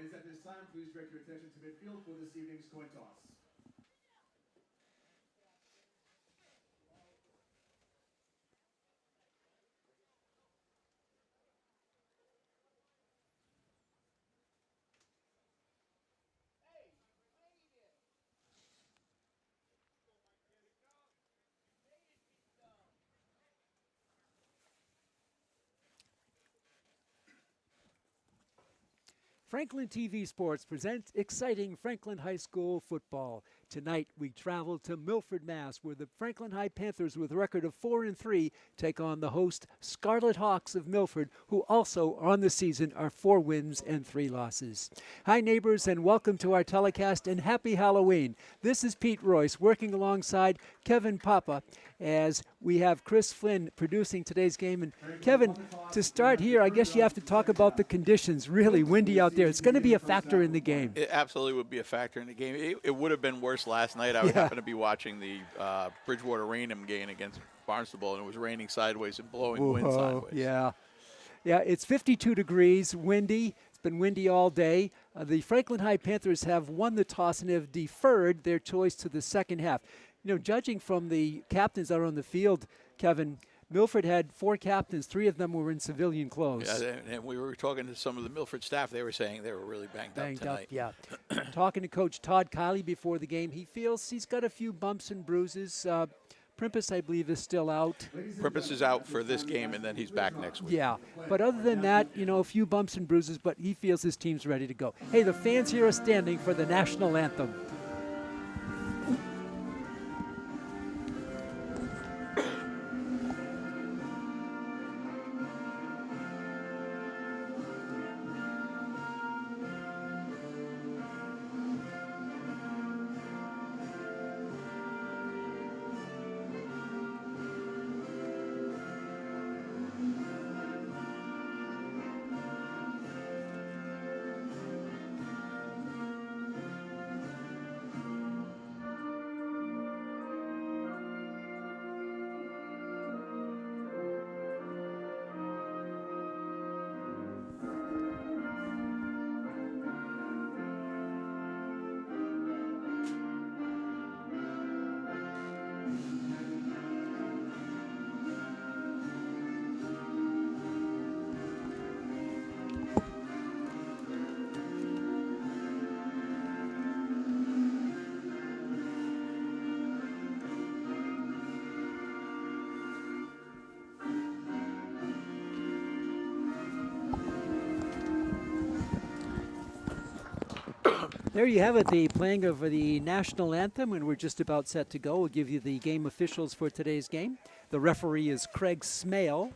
Fans, at this time, please direct your attention to midfield for this evening's coin toss. Franklin TV Sports presents exciting Franklin High School football. Tonight we travel to Milford, Mass, where the Franklin High Panthers, with a record of 4-3, take on the host Scarlet Hawks of Milford, who also on the season are 4 wins and 3 losses. Hi neighbors, and welcome to our telecast, and happy Halloween. This is Pete Royce working alongside Kevin Papa as we have Chris Flynn producing today's game. And Kevin, to start here, I guess you have to talk about the conditions. Really windy out there. It's going to be a factor in the game. It absolutely would be a factor in the game. It would have been worse last night. I happened to be watching the Bridgewater Rainham game against Barnstable, and it was raining sideways and blowing wind sideways. Yeah, it's 52 degrees, windy. It's been windy all day. The Franklin High Panthers have won the toss and have deferred their choice to the second half. You know, judging from the captains out on the field, Kevin, Milford had 4 captains. 3 of them were in civilian clothes. Yeah, and we were talking to some of the Milford staff. They were saying they were really banged up tonight. Yeah. Talking to Coach Todd Kiley before the game, he feels he's got a few bumps and bruises. Primpus, I believe, is still out. Primpus is out for this game, and then he's back next week. Yeah, but other than that, you know, a few bumps and bruises, but he feels his team's ready to go. Hey, the fans here are standing for the national anthem. There you have it, the playing of the national anthem, and we're just about set to go. We'll give you the game officials for today's game. The referee is Craig Smale.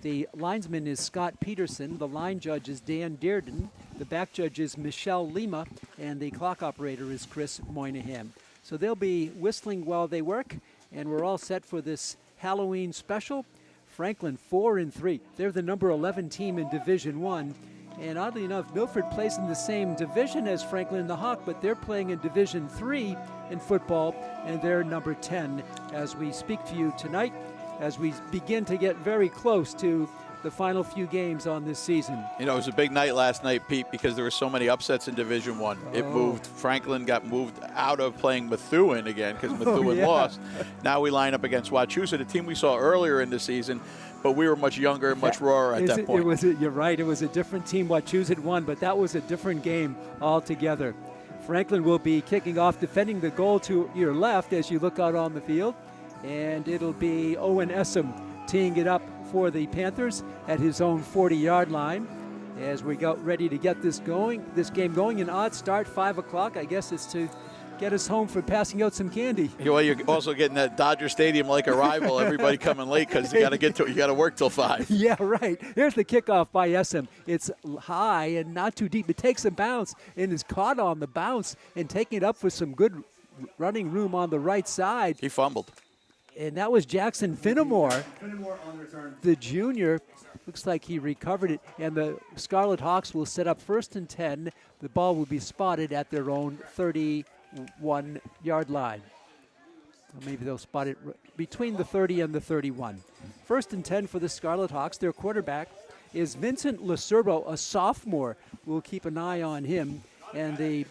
The linesman is Scott Peterson. The line judge is Dan Dearden. The back judge is Michelle Lima. And the clock operator is Chris Moynihan. So they'll be whistling while they work, and we're all set for this Halloween special. Franklin 4-3. They're the number 11 team in Division 1. And oddly enough, Milford plays in the same division as Franklin the Hawk, but they're playing in Division 3 in football, and they're number 10 as we speak to you tonight, as we begin to get very close to the final few games on this season. You know, it was a big night last night, Pete, because there were so many upsets in Division 1. It moved. Franklin got moved out of playing Methuen again because Methuen lost. Now we line up against Wachusett, a team we saw earlier in the season, but we were much younger and much rawer at that point. You're right. It was a different team. Wachusett won, but that was a different game altogether. Franklin will be kicking off, defending the goal to your left as you look out on the field, and it'll be Owen Essam teeing it up for the Panthers at his own 40-yard line. As we got ready to get this game going, an odd start, 5 o'clock. I guess it's to get us home for passing out some candy. Well, you're also getting that Dodger Stadium-like arrival. Everybody coming late because you got to work till 5. Yeah, right. Here's the kickoff by Essam. It's high and not too deep. It takes a bounce and is caught on the bounce and taking it up with some good running room on the right side. He fumbled. And that was Jackson Finnemore, the junior. Looks like he recovered it. And the Scarlet Hawks will set up 1st and 10. The ball will be spotted at their own 31-yard line. Or maybe they'll spot it between the 30 and the 31. 1st and 10 for the Scarlet Hawks. Their quarterback is Vincent Lacerbo, a sophomore. We'll keep an eye on him. And the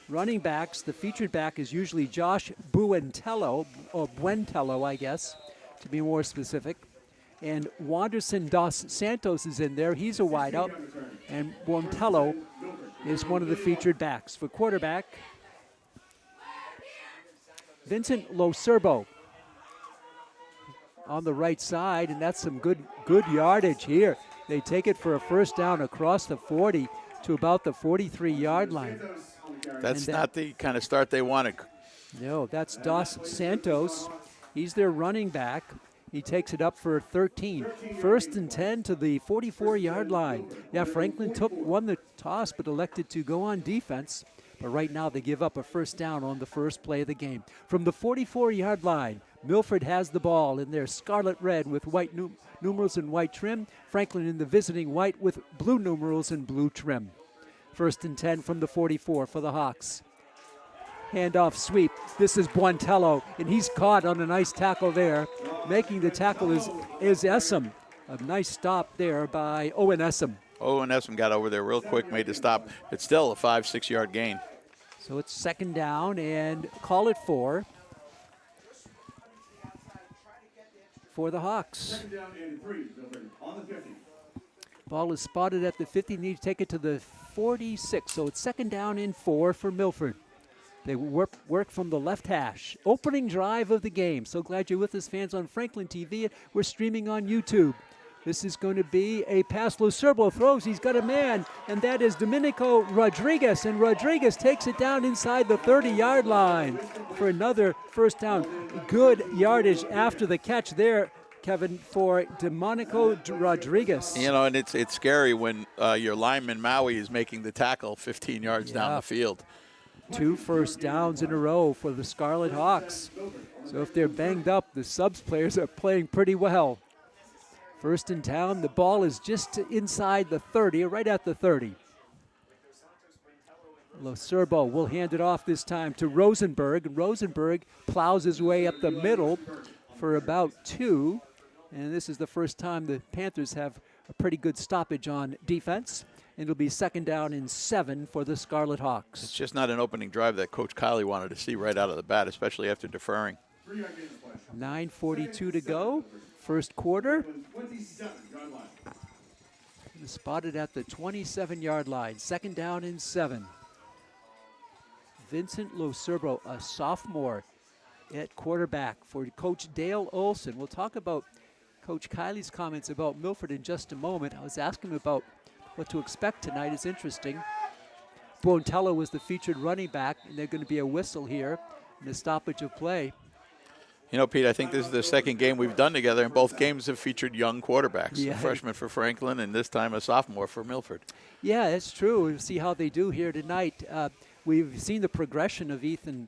running backs, the featured back is usually Josh Buentello, or Buentello, I guess, to be more specific. And Wanderson dos Santos is in there. He's a wideout. And Buentello is one of the featured backs. For quarterback, Vincent Lacerbo on the right side, and that's some good yardage here. They take it for a first down across the 40 to about the 43-yard line. That's not the kind of start they wanted. No, that's Dos Santos. He's their running back. He takes it up for 13. First and 10 to the 44-yard line. Yeah, Franklin won the toss but elected to go on defense. But right now they give up a first down on the first play of the game. From the 44-yard line, Milford has the ball in their scarlet red with white numerals and white trim. Franklin in the visiting white with blue numerals and blue trim. First and 10 from the 44 for the Hawks. Handoff sweep. This is Buentello, and he's caught on a nice tackle there. Making the tackle is Essam. A nice stop there by Owen Essam. Owen Essam got over there real quick, made the stop. It's still a 5-6 yard gain. So it's second down, and call it for the Hawks. Second down and 3, Milford, on the 50. Ball is spotted at the 50. Need to take it to the 46. So it's second down and 4 for Milford. They work from the left hash. Opening drive of the game. So glad you're with us, fans, on Franklin TV. We're streaming on YouTube. This is going to be a pass. Lacerbo throws. He's got a man, and that is Domenico Rodriguez. And Rodriguez takes it down inside the 30-yard line for another first down. Good yardage after the catch there, Kevin, for Domenico Rodriguez. You know, and it's scary when your lineman, Maui, is making the tackle 15 yards down the field. 2 first downs in a row for the Scarlet Hawks. So if they're banged up, the subs players are playing pretty well. First in town, the ball is just inside the 30, right at the 30. Lacerbo will hand it off this time to Rosenberg. Rosenberg plows his way up the middle for about 2. And this is the first time the Panthers have a pretty good stoppage on defense. And it'll be second down and 7 for the Scarlet Hawks. It's just not an opening drive that Coach Kiley wanted to see right out of the bat, especially after deferring. 9:42 to go. First quarter. Spotted at the 27-yard line. Second down and 7. Vincent Lacerbo, a sophomore at quarterback for Coach Dale Olson. We'll talk about Coach Kiley's comments about Milford in just a moment. I was asking him about what to expect tonight. Is interesting. Buentello was the featured running back, and there's going to be a whistle here and a stoppage of play. You know, Pete, I think this is the second game we've done together, and both games have featured young quarterbacks. Yeah. A freshman for Franklin, and this time a sophomore for Milford. Yeah, that's true. We'll see how they do here tonight. We've seen the progression of Ethan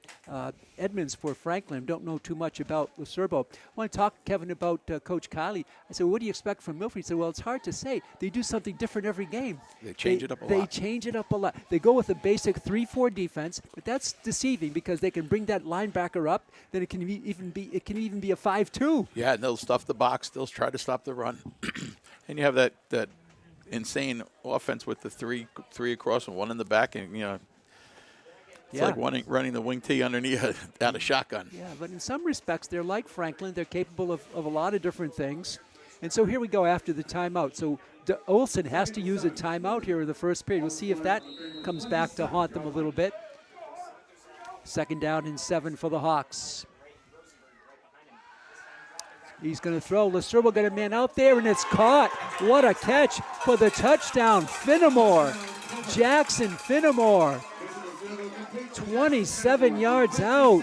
Edmonds for Franklin. Don't know too much about Lacerbo. I want to talk, Kevin, about Coach Kiley. I said, what do you expect from Milford? He said, well, it's hard to say. They do something different every game. They change it up a lot. They change it up a lot. They go with a basic 3-4 defense, but that's deceiving because they can bring that linebacker up. Then it can even be a 5-2. Yeah, and they'll stuff the box. They'll try to stop the run. And you have that insane offense with the three across and one in the back, and it's like running the wing tee underneath out of shotgun. Yeah, but in some respects, they're like Franklin. They're capable of a lot of different things. And so here we go after the timeout. So Olson has to use a timeout here in the first period. We'll see if that comes back to haunt them a little bit. Second down and 7 for the Hawks. He's going to throw. Lacerbo got a man out there, and it's caught. What a catch for the touchdown. Finnemore. Jackson Finnemore. 27 yards out.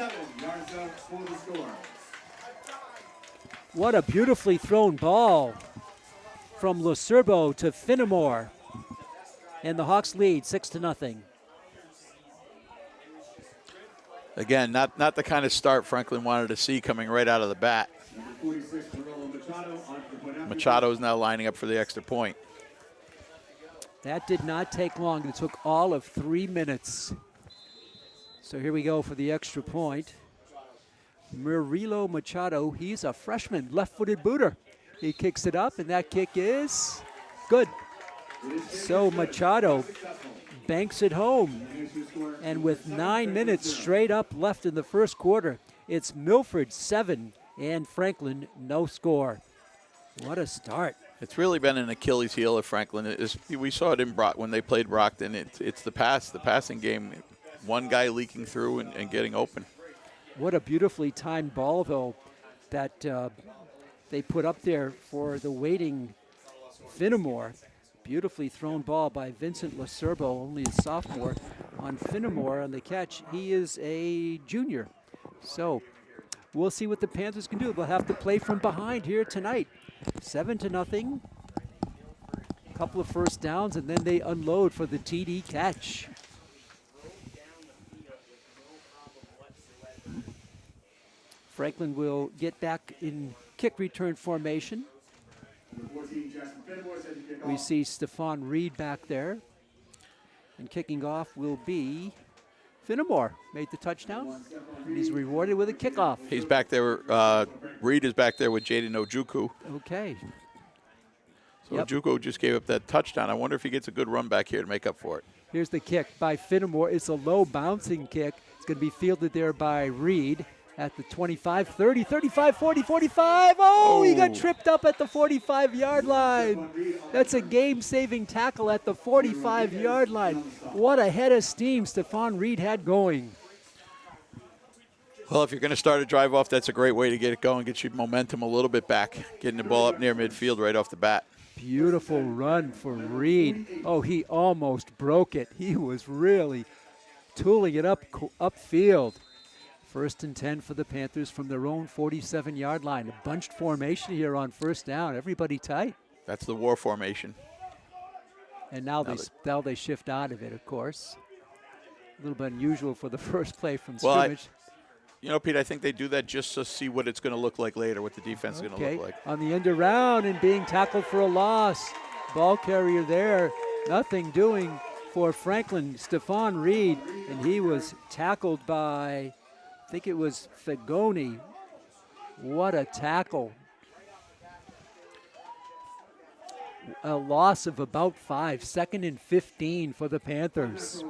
What a beautifully thrown ball from Lacerbo to Finnemore. And the Hawks lead 6-0. Again, not the kind of start Franklin wanted to see coming right out of the bat. Machado is now lining up for the extra point. That did not take long. It took all of 3 minutes. So here we go for the extra point. Murilo Machado, he's a freshman, left-footed booter. He kicks it up, and that kick is Good. So Machado banks it home. And with 9 minutes straight up left in the first quarter, it's Milford 7 and Franklin no score. What a start. It's really been an Achilles heel of Franklin. We saw it in when they played Brockton. It's the passing game. One guy leaking through and getting open. What a beautifully timed ball, though, that they put up there for the waiting Finnemore. Beautifully thrown ball by Vincent Lacerbo, only a sophomore, on Finnemore on the catch. He is a junior. So we'll see what the Panthers can do. They'll have to play from behind here tonight. 7-0. A couple of first downs, and then they unload for the TD catch. Franklin will get back in kick return formation. We see Stephon Reed back there. And kicking off will be Finnemore. Made the touchdown. And he's rewarded with a kickoff. He's back there. Reed is back there with Jaden Ojukwu. Okay. So Ojukwu just gave up that touchdown. I wonder if he gets a good run back here to make up for it. Here's the kick by Finnemore. It's a low bouncing kick. It's going to be fielded there by Reed at the 25, 30, 35, 40, 45. Oh, he got tripped up at the 45-yard line. That's a game-saving tackle at the 45-yard line. What a head of steam Stephon Reed had going. Well, if you're going to start a drive off, that's a great way to get it going, get your momentum a little bit back, getting the ball up near midfield right off the bat. Beautiful run for Reed. Oh, he almost broke it. He was really tooling it upfield. 1st and 10 for the Panthers from their own 47-yard line. A bunched formation here on first down. Everybody tight. That's the war formation. And now they shift out of it, of course. A little bit unusual for the first play from scrimmage. Pete, I think they do that just to see what it's going to look like later, what the defense is going to look like. On the end around and being tackled for a loss. Ball carrier there. Nothing doing for Franklin. Stephon Reed, and he was tackled by, I think it was Fagoni. What a tackle. A loss of about 5. 2nd and 15 for the Panthers.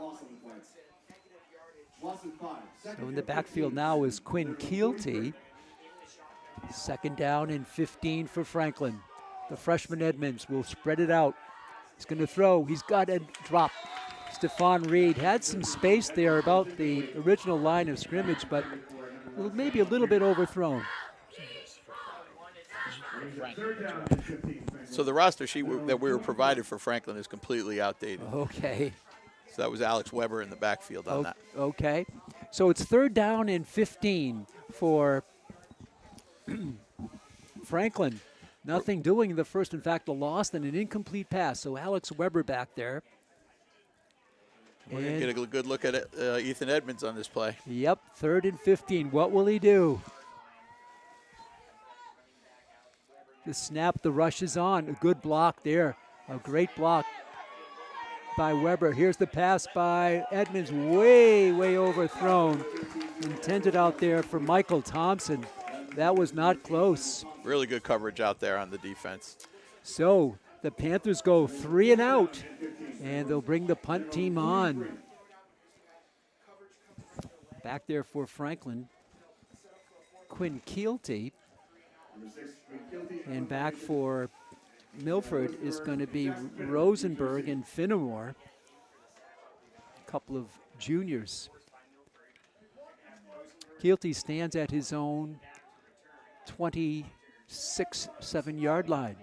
So in the backfield now is Quinn Keelty. 2nd down and 15 for Franklin. The freshman Edmonds will spread it out. He's going to throw. He's got a drop. Stephon Reed had some space there about the original line of scrimmage, but maybe a little bit overthrown. So the roster sheet that we were provided for Franklin is completely outdated. Okay. So that was Alex Weber in the backfield on that. Okay. So it's 3rd down and 15 for Franklin. Nothing doing in the first. In fact, a loss and an incomplete pass. So Alex Weber back there. We're going to get a good look at it, Ethan Edmonds on this play. Yep, 3rd and 15. What will he do? The snap, the rush is on. A good block there. A great block by Weber. Here's the pass by Edmonds. Way, way overthrown. Intended out there for Michael Thompson. That was not close. Really good coverage out there on the defense. So the Panthers go 3 and out, and they'll bring the punt team on. Back there for Franklin, Quinn Keelty. And back for Milford is going to be Rosenberg and Finnemore. A couple of juniors. Keelty stands at his own 26, 7-yard line.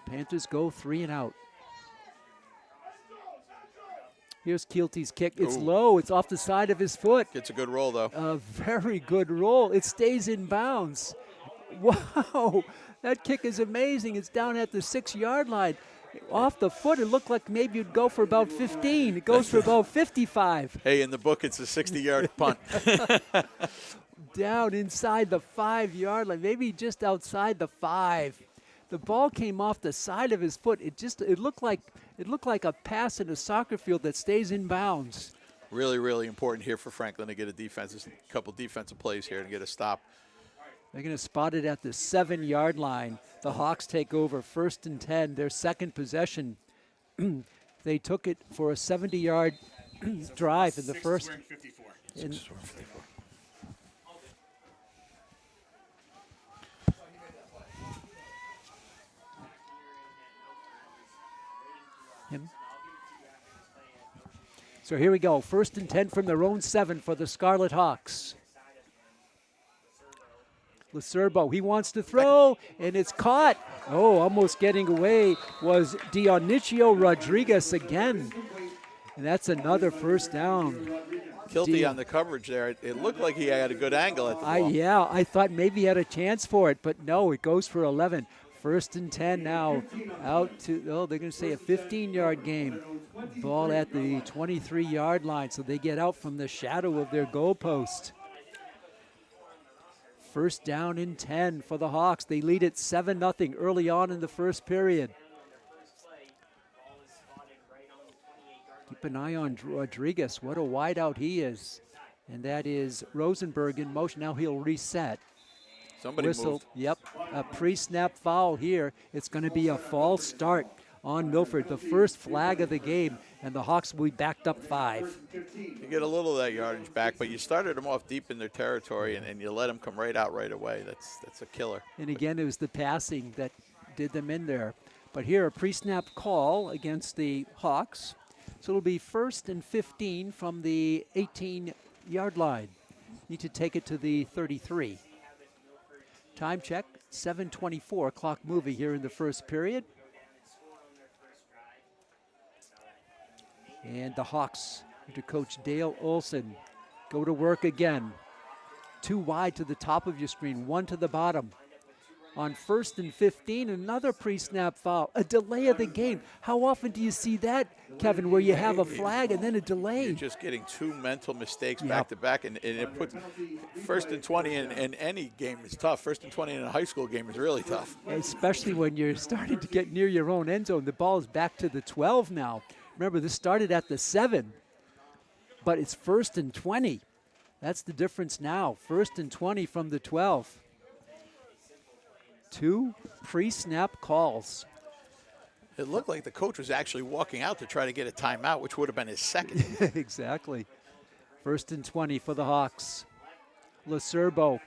Panthers go 3 and out. Here's Keelty's kick. It's low. It's off the side of his foot. Gets a good roll, though. A very good roll. It stays in bounds. Wow. That kick is amazing. It's down at the 6-yard line. Off the foot, it looked like maybe you'd go for about 15. It goes for about 55. Hey, in the book, it's a 60-yard punt. Down inside the 5-yard line, maybe just outside the 5. The ball came off the side of his foot. It looked like a pass in a soccer field that stays in bounds. Really, really important here for Franklin to get a couple defensive plays here and get a stop. They're going to spot it at the 7-yard line. The Hawks take over 1st and 10, their second possession. They took it for a 70-yard drive in the first. So here we go, 1st and 10 from their own 7 for the Scarlet Hawks. Lacerbo, he wants to throw, and it's caught. Oh, almost getting away was Dionisio Rodriguez again. And that's another first down. Guilty on the coverage there. It looked like he had a good angle at the ball. Yeah, I thought maybe he had a chance for it, but no, it goes for 11. 1st and 10 now, out to, they're going to say a 15-yard game. Ball at the 23-yard line, so they get out from the shadow of their goalpost. 1st down and 10 for the Hawks. They lead it 7-0 early on in the first period. Keep an eye on Rodriguez. What a wideout he is. And that is Rosenberg in motion. Now he'll reset. Somebody moved. Yep, a pre-snap foul here. It's going to be a false start on Milford, the first flag of the game, and the Hawks will be backed up 5. You get a little of that yardage back, but you started them off deep in their territory, and you let them come right out right away. That's a killer. And again, it was the passing that did them in there. But here, a pre-snap call against the Hawks. So it'll be 1st and 15 from the 18-yard line. Need to take it to the 33. Time check, 7:24, clock moving here in the first period. And the Hawks, under Coach Dale Olson, go to work again. 2 wide to the top of your screen, 1 to the bottom. On 1st and 15, another pre-snap foul, a delay of the game. How often do you see that, Kevin, where you have a flag and then a delay? You're just getting 2 mental mistakes back to back, and it puts 1st and 20 in any game is tough. 1st and 20 in a high school game is really tough. Especially when you're starting to get near your own end zone. The ball is back to the 12 now. Remember, this started at the 7, but it's 1st and 20. That's the difference now. 1st and 20 from the 12. 2 pre-snap calls. It looked like the coach was actually walking out to try to get a timeout, which would have been his second. Exactly. 1st and 20 for the Hawks. Lacerbo,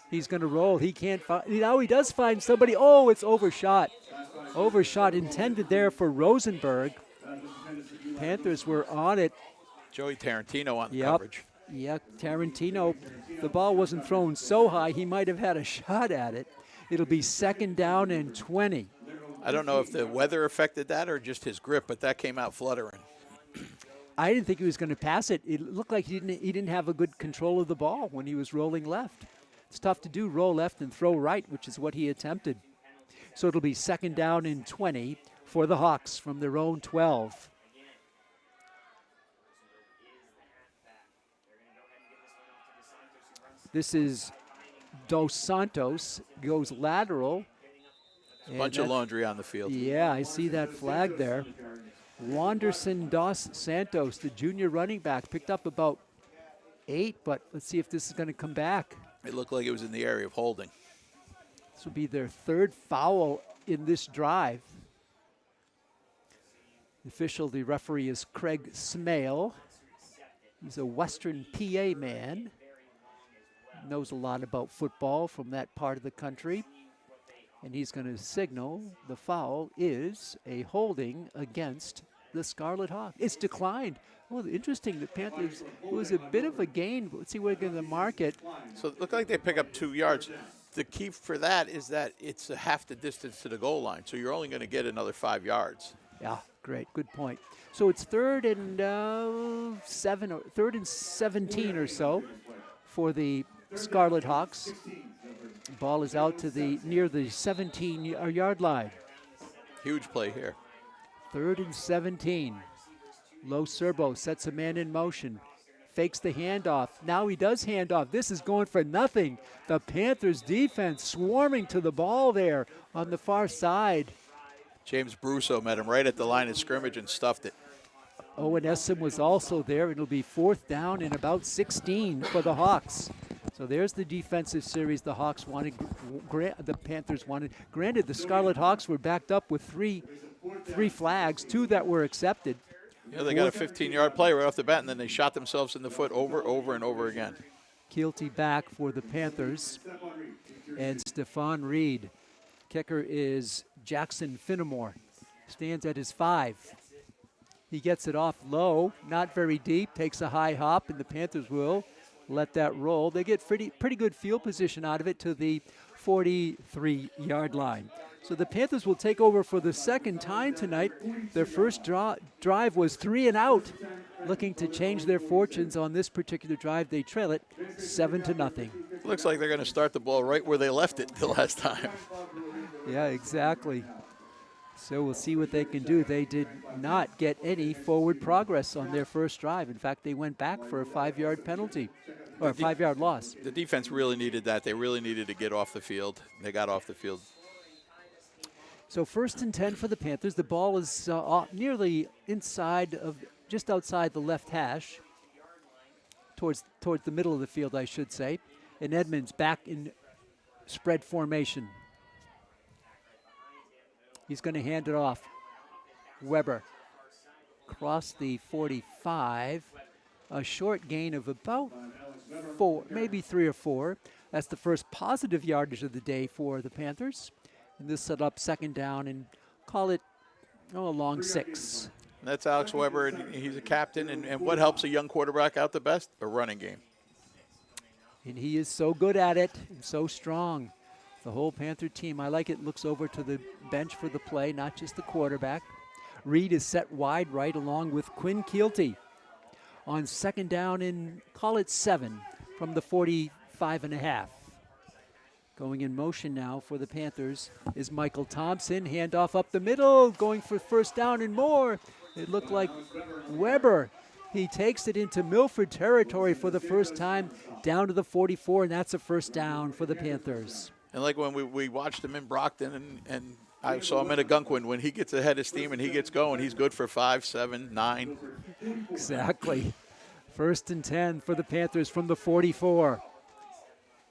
he's going to roll. He can't find, now he does find somebody. Oh, it's overshot. Overshot intended there for Rosenberg. Panthers were on it. Joey Tarantino on the coverage. Yeah, Tarantino. The ball wasn't thrown so high, he might have had a shot at it. It'll be 2nd down and 20. I don't know if the weather affected that or just his grip, but that came out fluttering. I didn't think he was going to pass it. It looked like he didn't have a good control of the ball when he was rolling left. It's tough to do, roll left and throw right, which is what he attempted. So it'll be 2nd down and 20 for the Hawks from their own 12. This is Dos Santos, goes lateral. Bunch of laundry on the field. Yeah, I see that flag there. Wanderson Dos Santos, the junior running back, picked up about 8, but let's see if this is going to come back. It looked like it was in the area of holding. This will be their 3rd foul in this drive. The referee is Craig Smale. He's a Western PA man. Knows a lot about football from that part of the country. And he's going to signal the foul is a holding against the Scarlet Hawk. It's declined. Well, interesting. The Panthers, it was a bit of a gain. Let's see where they're going to mark it. So it looked like they pick up 2 yards. The key for that is that it's a half the distance to the goal line. So you're only going to get another 5 yards. Yeah, great. Good point. So it's 3rd and 7 or 3rd and 17 or so for the Scarlet Hawks. Ball is out to near the 17-yard line. Huge play here. 3rd and 17. Lacerbo sets a man in motion. Fakes the handoff. Now he does hand off. This is going for nothing. The Panthers defense swarming to the ball there on the far side. James Brusso met him right at the line of scrimmage and stuffed it. Owen Essam was also there. It'll be 4th down and about 16 for the Hawks. So there's the defensive series the Hawks wanted, the Panthers wanted. Granted, the Scarlet Hawks were backed up with three flags, 2 that were accepted. Yeah, they got a 15-yard play right off the bat, and then they shot themselves in the foot over and over again. Keelty back for the Panthers. And Stephon Reed. Kicker is Jackson Finnemore. Stands at his 5. He gets it off low, not very deep, takes a high hop, and the Panthers will let that roll. They get pretty good field position out of it to the 43-yard line. So the Panthers will take over for the second time tonight. Their first drive was 3 and out. Looking to change their fortunes on this particular drive. They trail it 7-0. Looks like they're going to start the ball right where they left it the last time. Yeah, exactly. So we'll see what they can do. They did not get any forward progress on their first drive. In fact, they went back for a 5-yard penalty, or a 5-yard loss. The defense really needed that. They really needed to get off the field. They got off the field. So 1st and 10 for the Panthers. The ball is nearly inside of, just outside the left hash, towards the middle of the field, I should say. And Edmonds back in spread formation. He's going to hand it off. Weber across the 45. A short gain of about 4, maybe 3 or 4. That's the first positive yardage of the day for the Panthers. And this set up 2nd down and call it a long 6. That's Alex Weber, and he's a captain. And what helps a young quarterback out the best? A running game. And he is so good at it and so strong. The whole Panther team, I like it, looks over to the bench for the play, not just the quarterback. Reed is set wide right along with Quinn Keelty on 2nd down and call it 7 from the 45.5. Going in motion now for the Panthers is Michael Thompson. Handoff up the middle, going for 1st down and more. It looked like Weber. He takes it into Milford territory for the first time, down to the 44, and that's a 1st down for the Panthers. And like when we watched him in Brockton and I saw him in Algonquin, when he gets ahead of steam and he gets going, he's good for 5, 7, 9. Exactly. 1st and 10 for the Panthers from the 44.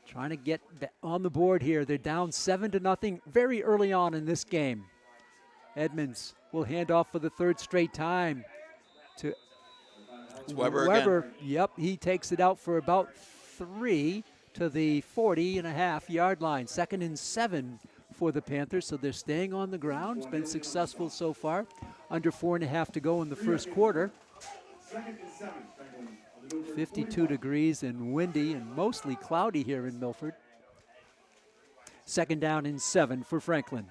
Trying to get on the board here. They're down 7-0 very early on in this game. Edmonds will hand off for the 3rd straight time to Weber again. Yep, he takes it out for about 3 to the 40.5-yard line. 2nd and 7 for the Panthers, so they're staying on the ground. It's been successful so far. Under 4.5 to go in the first quarter. 52 degrees and windy and mostly cloudy here in Milford. 2nd down and 7 for Franklin.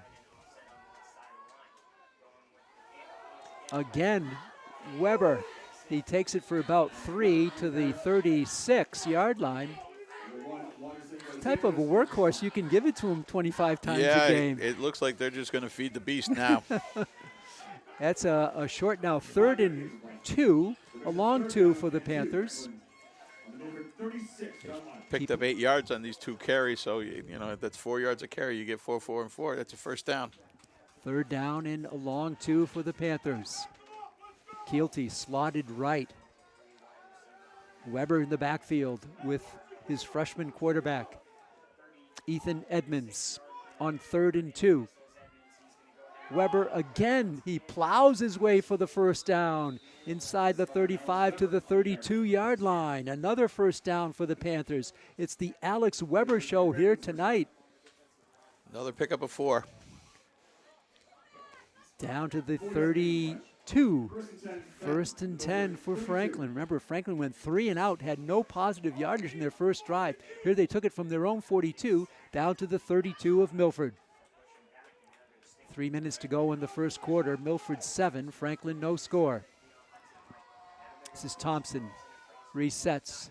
Again, Weber. He takes it for about 3 to the 36-yard line. Type of a workhorse, you can give it to him 25 times a game. It looks like they're just going to feed the beast now. That's a short now, 3rd and 2, a long 2 for the Panthers. Picked up 8 yards on these 2 carries, so you know that's 4 yards a carry. You get 4, 4, and 4. That's a 1st down. 3rd down and a long 2 for the Panthers. Keelty slotted right. Weber in the backfield with his freshman quarterback, Ethan Edmonds, on 3rd and 2. Weber again, he plows his way for the 1st down inside the 35 to the 32-yard line. Another 1st down for the Panthers. It's the Alex Weber show here tonight. Another pickup of 4. Down to the 32. 1st and 10 for Franklin. Remember, Franklin went 3 and out, had no positive yardage in their first drive. Here they took it from their own 42 down to the 32 of Milford. 3 minutes to go in the first quarter. Milford 7, Franklin no score. This is Thompson. Resets.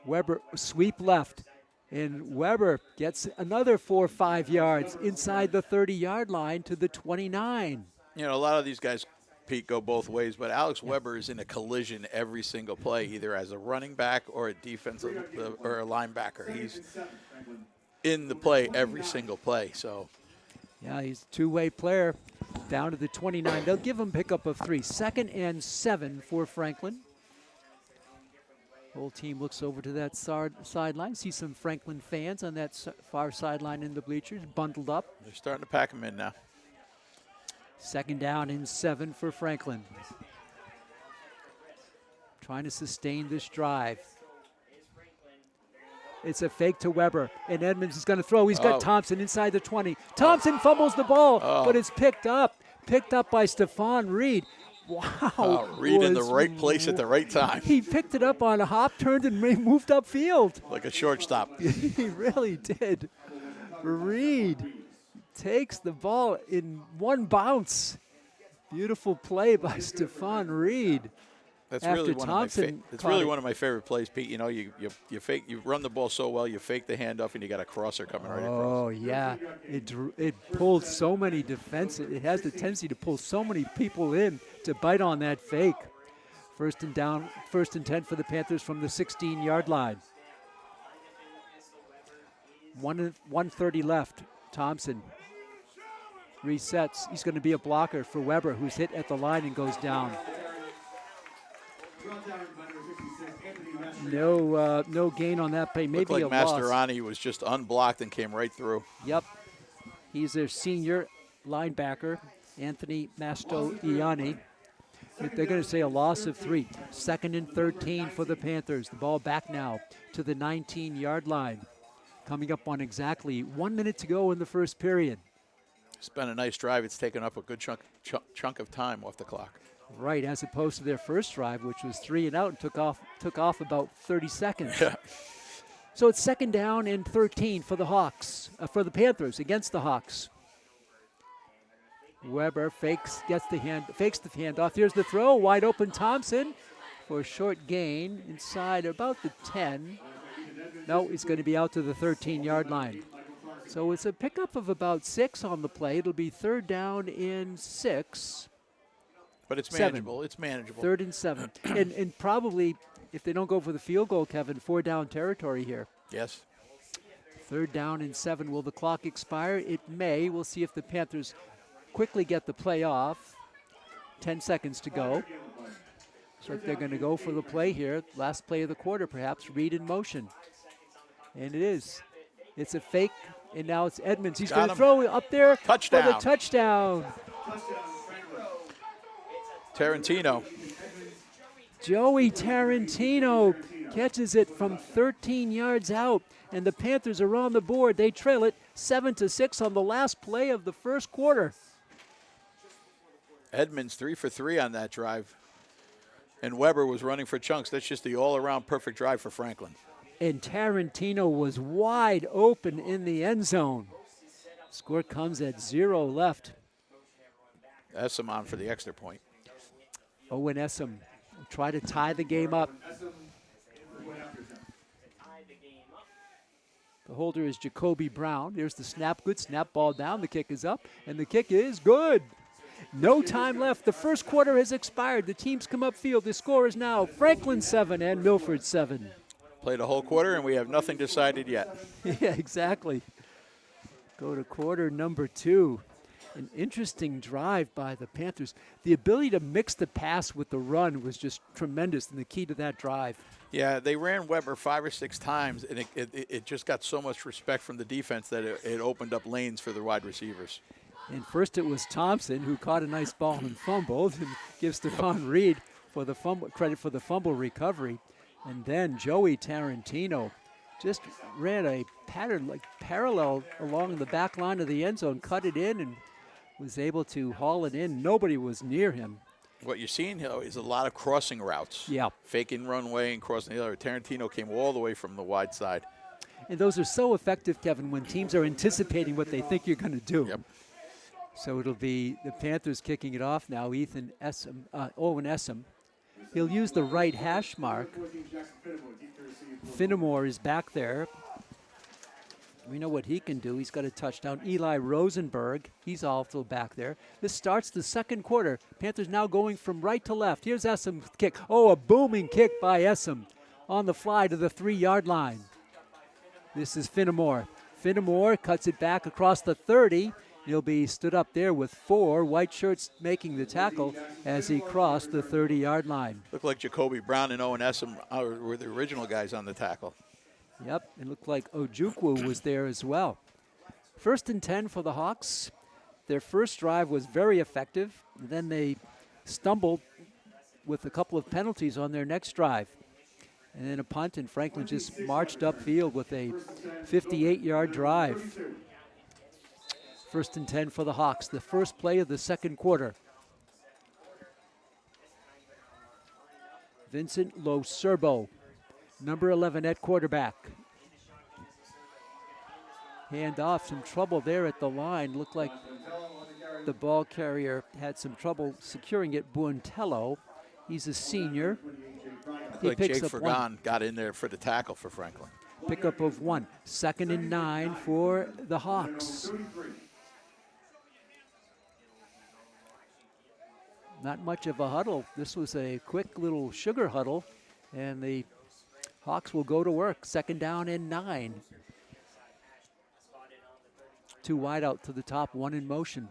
Weber sweep left. And Weber gets another 4 or 5 yards inside the 30-yard line to the 29. You know, a lot of these guys, Pete, go both ways, but Alex Weber is in a collision every single play, either as a running back or a defensive or a linebacker. He's in the play every single play. So, yeah, he's a two-way player. Down to the 29. They'll give him pickup of 3. 2nd and 7 for Franklin. Whole team looks over to that sideline. See some Franklin fans on that far sideline in the bleachers, bundled up. They're starting to pack them in now. 2nd down and 7 for Franklin. Trying to sustain this drive. It's a fake to Weber, and Edmonds is going to throw. He's got Thompson inside the 20. Thompson fumbles the ball, but it's picked up by Stephon Reed. Wow. Reed in the right place at the right time. He picked it up on a hop, turned and moved upfield. Like a shortstop. He really did. Reed takes the ball in one bounce. Beautiful play by Stephon Reed. That's After really one Thompson of my it's really one of my favorite plays, Pete. You know, you fake, you run the ball so well, you fake the handoff, and you got a crosser coming right across. Oh yeah, it pulled so many defenses. It has the tendency to pull so many people in to bite on that fake. 1st and down, 1st and 10 for the Panthers from the 16-yard line. 1:30 left. Thompson resets. He's going to be a blocker for Weber, who's hit at the line and goes down. No gain on that play. Maybe Looked like a loss. Mastroianni was just unblocked and came right through. Yep. He's their senior linebacker, Anthony Mastroianni. They're going to say a loss of 3. 2nd and 13 for the Panthers. The ball back now to the 19-yard line. Coming up on exactly 1 minute to go in the first period. It's been a nice drive. It's taken up a good chunk of time off the clock. Right, as opposed to their first drive, which was 3 and out and took off about 30 seconds. Yeah. So it's 2nd down and 13 for the Hawks, for the Panthers against the Hawks. Weber fakes the handoff. Here's the throw, wide open Thompson for a short gain inside about the 10. No, he's going to be out to the 13-yard line. So it's a pickup of about 6 on the play. It'll be 3rd down and 6. But it's manageable. It's manageable. 3rd and 7. and probably, if they don't go for the field goal, Kevin, 4-down territory here. Yes. 3rd down and 7. Will the clock expire? It may. We'll see if the Panthers quickly get the play off. 10 seconds to go. So they're going to go for the play here. Last play of the quarter, perhaps. Reed in motion. And it is. It's a fake, and now it's Edmonds. He's going to throw up there Touchdown. for the touchdown. Tarantino. Joey Tarantino catches it from 13 yards out, and the Panthers are on the board. They trail it 7-6 on the last play of the first quarter. Edmonds 3 for 3 on that drive. And Weber was running for chunks. That's just the all-around perfect drive for Franklin. And Tarantino was wide open in the end zone. Score comes at 0 left. Essam on for the extra point. Owen Essam will try to tie the game up. The holder is Jacoby Brown. There's the snap. Good snap, ball down. The kick is up, and the kick is good. No time left. The first quarter has expired. The teams come upfield. The score is now Franklin 7 and Milford 7. Played a whole quarter, and we have nothing decided yet. Yeah, exactly. Go to quarter number 2. An interesting drive by the Panthers. The ability to mix the pass with the run was just tremendous, and the key to that drive. Yeah, they ran Weber 5 or 6 times, and it just got so much respect from the defense that it opened up lanes for the wide receivers. And first it was Thompson who caught a nice ball and fumbled, and gives Stephon Reed for the credit for the fumble recovery. And then Joey Tarantino just ran a pattern like parallel along the back line of the end zone, cut it in, and was able to haul it in. Nobody was near him. What you're seeing here is a lot of crossing routes. Yeah. Faking runway and crossing the other. Tarantino came all the way from the wide side. And those are so effective, Kevin, when teams are anticipating what they think you're going to do. Yep. So it'll be the Panthers kicking it off now. Owen Essam. He'll use the right hash mark. Finnemore is back there. We know what he can do. He's got a touchdown. Eli Rosenberg, he's also back there. This starts the second quarter. Panthers now going from right to left. Here's Essam's kick. Oh, a booming kick by Essam on the fly to the 3-yard line. This is Finnemore. Finnemore cuts it back across the 30. He'll be stood up there with 4 white shirts making the tackle as he crossed the 30-yard line. Looked like Jacoby Brown and Owen Essam were the original guys on the tackle. Yep, it looked like Ojukwu was there as well. 1st and 10 for the Hawks. Their first drive was very effective. Then they stumbled with a couple of penalties on their next drive. And then a punt, and Franklin just marched upfield with a 58-yard drive. 1st and 10 for the Hawks, the first play of the second quarter. Vincent Loserbo, number 11 at quarterback. Hand off, some trouble there at the line. Looked like the ball carrier had some trouble securing it. Buontello, he's a senior. He Like picks Jake up Fergan 1. got in there for the tackle for Franklin. Pickup of 1. 2nd and 9 for the Hawks. Not much of a huddle. This was a quick little sugar huddle, and the Hawks will go to work. 2nd down and 9. 2 wide out to the top, 1 in motion.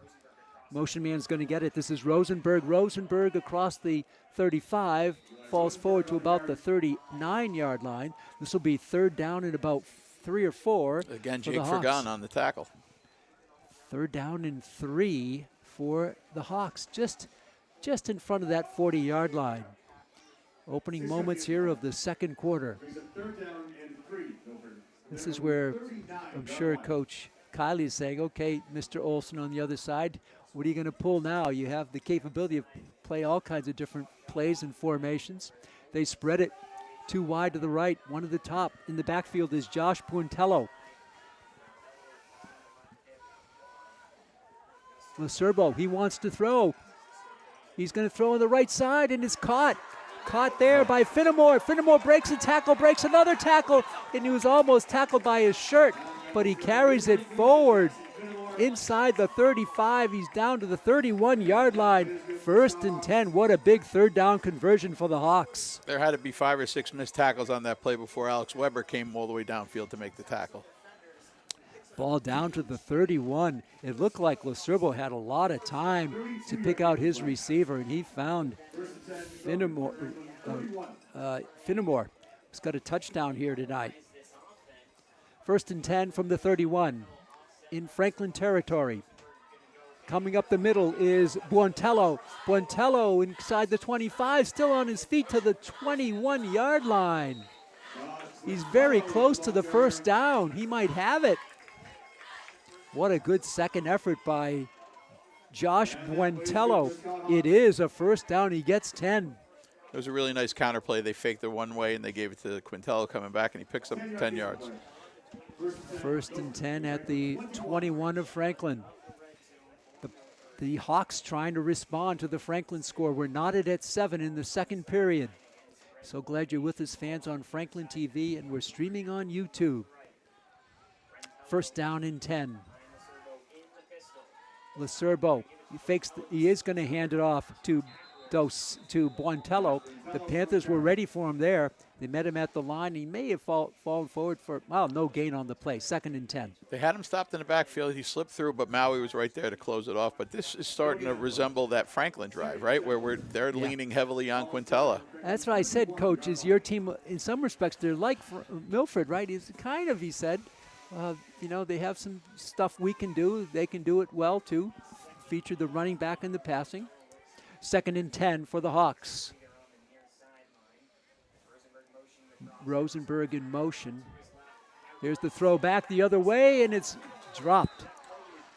Motion man's going to get it. This is Rosenberg. Rosenberg across the 35, falls forward to about the 39-yard line. This will be 3rd down and about 3 or 4. Again, for Jake the Hawks. Fergan on the tackle. 3rd down and 3 for the Hawks, just in front of that 40-yard line. Opening moments here of the second quarter. This is where I'm sure Coach Kiley is saying, okay, Mr. Olson on the other side, what are you going to pull now? You have the capability of play all kinds of different plays and formations. They spread it 2 wide to the right, 1 to the top. In the backfield is Josh Buontello. Loserbo, he wants to throw. He's going to throw on the right side, and it's caught. Caught there by Finnemore. Finnemore breaks a tackle, breaks another tackle, and he was almost tackled by his shirt, but he carries it forward inside the 35. He's down to the 31-yard line. 1st and 10. What a big 3rd down conversion for the Hawks. There had to be 5 or 6 missed tackles on that play before Alex Weber came all the way downfield to make the tackle. Ball down to the 31. It looked like Loserbo had a lot of time to pick out his receiver, and he found Finnemore. Finnemore has got a touchdown here tonight. 1st and 10 from the 31 in Franklin territory. Coming up the middle is Buontello. Buontello inside the 25, still on his feet to the 21-yard line. He's very close to the 1st down. He might have it. What a good second effort by Josh Buontello. It is a 1st down. He gets 10. It was a really nice counter play. They faked it one way, and they gave it to Quintello coming back, and he picks up 10 yards. 1st and 10 at the 21 of Franklin. The Hawks trying to respond to the Franklin score. We're knotted at 7 in the second period. So glad you're with us, fans, on Franklin TV, and we're streaming on YouTube. 1st down and 10. Loserbo, he is going to hand it off to Buontello. The Panthers were ready for him there. They met him at the line. He may have fallen forward for, no gain on the play. 2nd and 10. They had him stopped in the backfield. He slipped through, but Maui was right there to close it off. But this is starting to resemble that Franklin drive, right, where they're leaning heavily on Quintella. That's what I said, Coach, is your team, in some respects, they're like Milford, right? It's kind of, he said, they have some stuff we can do. They can do it well, too. Feature the running back and the passing. 2nd and 10 for the Hawks. Rosenberg in motion. There's the throw back the other way, and it's dropped.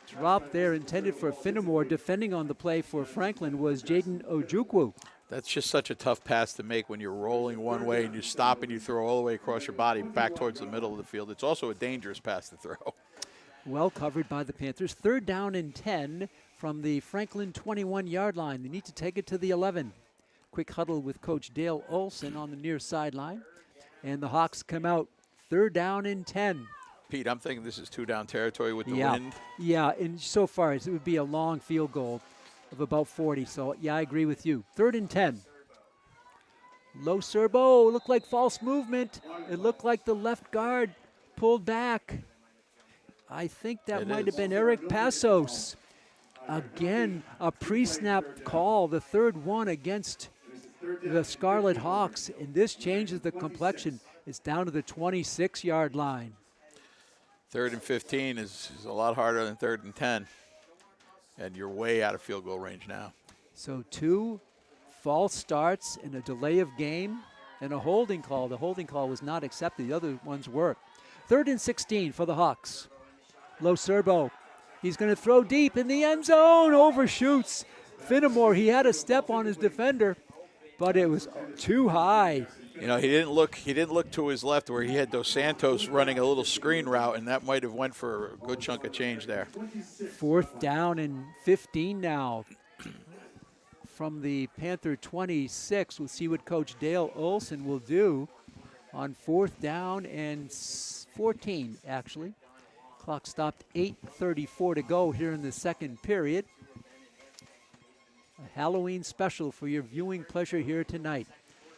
Dropped there, intended for Finnemore. Defending on the play for Franklin was Jaden Ojukwu. That's just such a tough pass to make when you're rolling one way and you stop and you throw all the way across your body back towards the middle of the field. It's also a dangerous pass to throw. Well covered by the Panthers. 3rd down and 10 from the Franklin 21-yard line. They need to take it to the 11. Quick huddle with Coach Dale Olson on the near sideline. And the Hawks come out 3rd down and 10. Pete, I'm thinking this is 2-down territory with the wind. Yeah, and so far it would be a long field goal of about 40. So, yeah, I agree with you. 3rd and 10. Loserbo, looked like false movement. It looked like the left guard pulled back. I think that It might is. have been Eric Passos. Again, a pre-snap call, the third one against the Scarlet Hawks, and this changes the complexion. It's down to the 26-yard line. 3rd and 15 is a lot harder than 3rd and 10. And you're way out of field goal range now. So 2 false starts and a delay of game and a holding call. The holding call was not accepted. The other ones were. 3rd and 16 for the Hawks. Lo Cerbo. He's going to throw deep in the end zone. Overshoots Finnemore. He had a step on his defender, but it was too high. You know, he didn't look to his left where he had Dos Santos running a little screen route, and that might have went for a good chunk of change there. 4th down and 15 now from the Panther 26. We'll see what Coach Dale Olson will do on 4th down and 14, actually. Clock stopped, 8:34 to go here in the second period. A Halloween special for your viewing pleasure here tonight.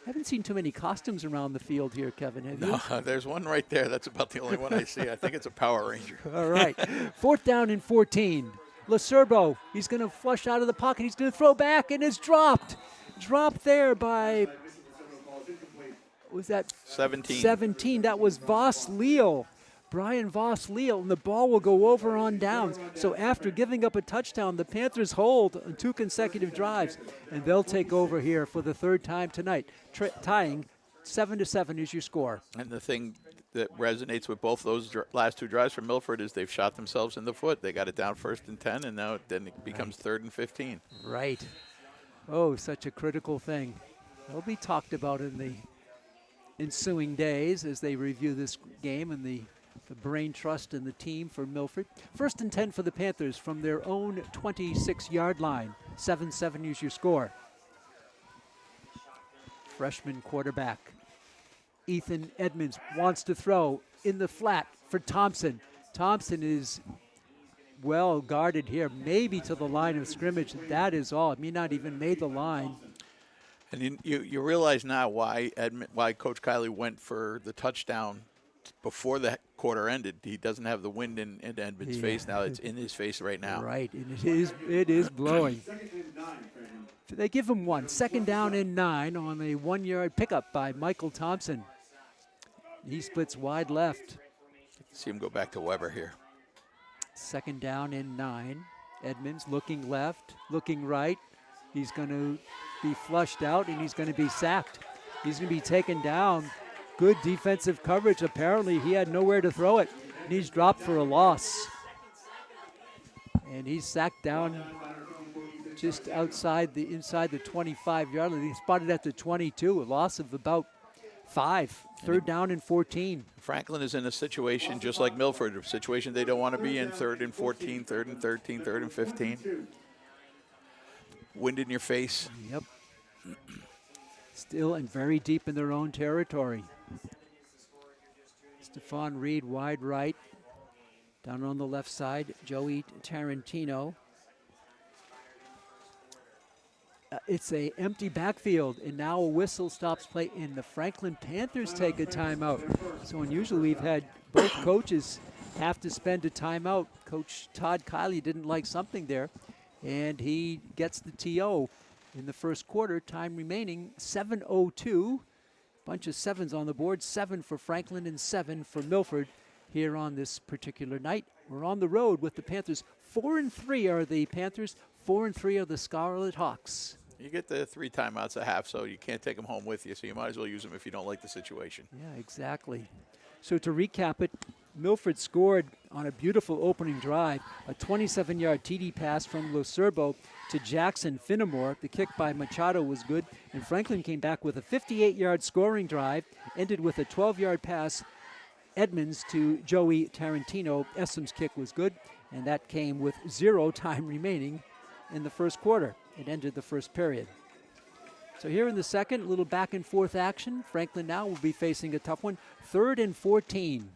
Haven't seen too many costumes around the field here, Kevin, have you? No, there's one right there. That's about the only one I see. I think it's a Power Ranger. All right. 4th down and 14. Lo Cerbo, he's going to flush out of the pocket. He's going to throw back, and it's dropped. Dropped there by, was that 17. 17? That was Voss Leal. Brian Voss Leal, and the ball will go over on downs. So after giving up a touchdown, the Panthers hold on 2 consecutive drives, and they'll take over here for the 3rd time tonight, tying 7-7 is your score. And the thing that resonates with both those last 2 drives from Milford is they've shot themselves in the foot. They got it down 1st and 10, and now then it becomes 3rd and 15. Right. Oh, such a critical thing. They'll be talked about in the ensuing days as they review this game and the brain trust in the team for Milford. 1st and 10 for the Panthers from their own 26-yard line. 7-7 is your score. Freshman quarterback Ethan Edmonds wants to throw in the flat for Thompson. Thompson is well guarded here, maybe to the line of scrimmage. That is all. It may not even made the line. And you realize now why Coach Kiley went for the touchdown before the quarter ended. He doesn't have the wind in Edmonds' face now. It's in his face right now. Right, and it is blowing. They give him 1. 2nd down and 9 on a 1-yard pickup by Michael Thompson. He splits wide left. See him go back to Weber here. 2nd down and 9. Edmonds looking left, looking right. He's going to be flushed out, and he's going to be sacked. He's going to be taken down. Good defensive coverage. Apparently, he had nowhere to throw it, and he's dropped for a loss. And he's sacked down just inside the 25-yard line. He's spotted at the 22, a loss of about 5. 3rd down and 14. Franklin is in a situation just like Milford, a situation they don't want to be in. 3rd and 14, 3rd and 13, 3rd and 15. Wind in your face. Yep. Still and very deep in their own territory. Stephon Reed wide right. Down on the left side, Joey Tarantino. It's a empty backfield, and now a whistle stops play, and the Franklin Panthers take a timeout. So unusually we've had both coaches have to spend a timeout. Coach Todd Kiley didn't like something there, and he gets the TO in the first quarter. Time remaining, 7:02. Bunch of 7s on the board, 7 for Franklin and 7 for Milford here on this particular night. We're on the road with the Panthers. 4-3 are the Panthers, 4-3 are the Scarlet Hawks. You get the 3 timeouts a half, so you can't take them home with you, so you might as well use them if you don't like the situation. Yeah, exactly. So to recap it, Milford scored on a beautiful opening drive, a 27-yard TD pass from Lo Cerbo to Jackson Finnemore. The kick by Machado was good, and Franklin came back with a 58-yard scoring drive, ended with a 12-yard pass, Edmonds to Joey Tarantino. Essom's kick was good, and that came with 0 time remaining in the first quarter. It ended the first period. So here in the second, a little back and forth action. Franklin now will be facing a tough one. 3rd and 14.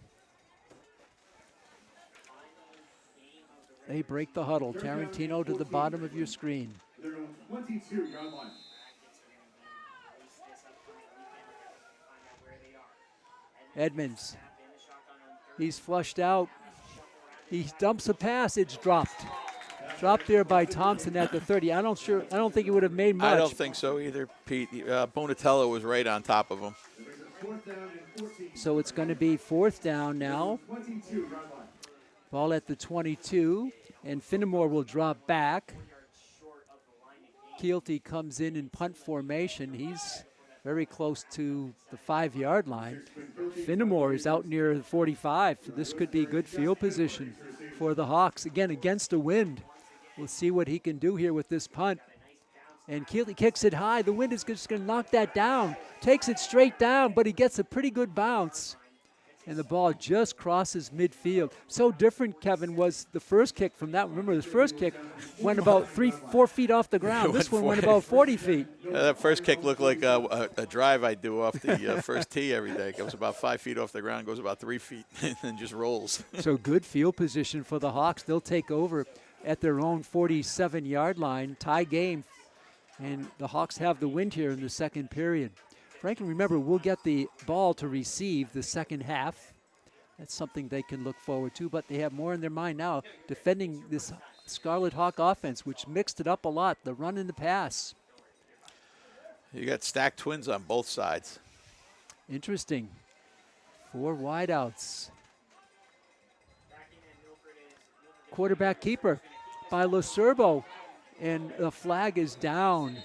They break the huddle. Tarantino to the bottom of your screen. Edmonds. He's flushed out. He dumps a pass. It's dropped. Dropped there by Thompson at the 30. I don't think he would have made much. I don't think so either, Pete. Bonatello was right on top of him. So it's going to be 4th down now. Ball at the 22, and Finnemore will drop back. Keelty comes in punt formation. He's very close to the 5-yard line. Finnemore is out near the 45. So this could be good field position for the Hawks. Again, against the wind. We'll see what he can do here with this punt. And Keelty kicks it high. The wind is just going to knock that down. Takes it straight down, but he gets a pretty good bounce. And the ball just crosses midfield. So different, Kevin, was the first kick from that. Remember, the first kick went about 3-4 feet off the ground. This one went about 40 feet. That first kick looked like a drive I do off the first tee every day. It goes about 5 feet off the ground, goes about 3 feet, and then just rolls. So good field position for the Hawks. They'll take over at their own 47-yard line. Tie game. And the Hawks have the wind here in the second period. Franklin, remember, we'll get the ball to receive the second half. That's something they can look forward to, but they have more in their mind now, defending this Scarlet Hawk offense, which mixed it up a lot, the run and the pass. You got stacked twins on both sides. Interesting. 4 wideouts. Quarterback keeper by LaCerbo, and the flag is down.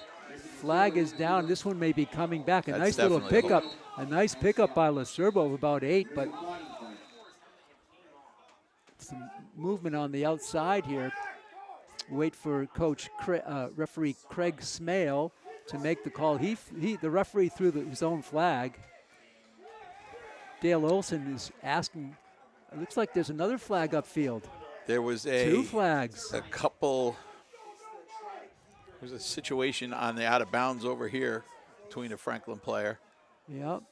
Flag is down. This one may be coming back. That's nice little definitely pickup. A nice pickup by LaCerbo of about 8, but some movement on the outside here. Wait for referee Craig Smale to make the call. The referee threw his own flag. Dale Olson is asking. It looks like there's another flag upfield. There was 2 flags. A couple. There's a situation on the out of bounds over here between a Franklin player. Yep.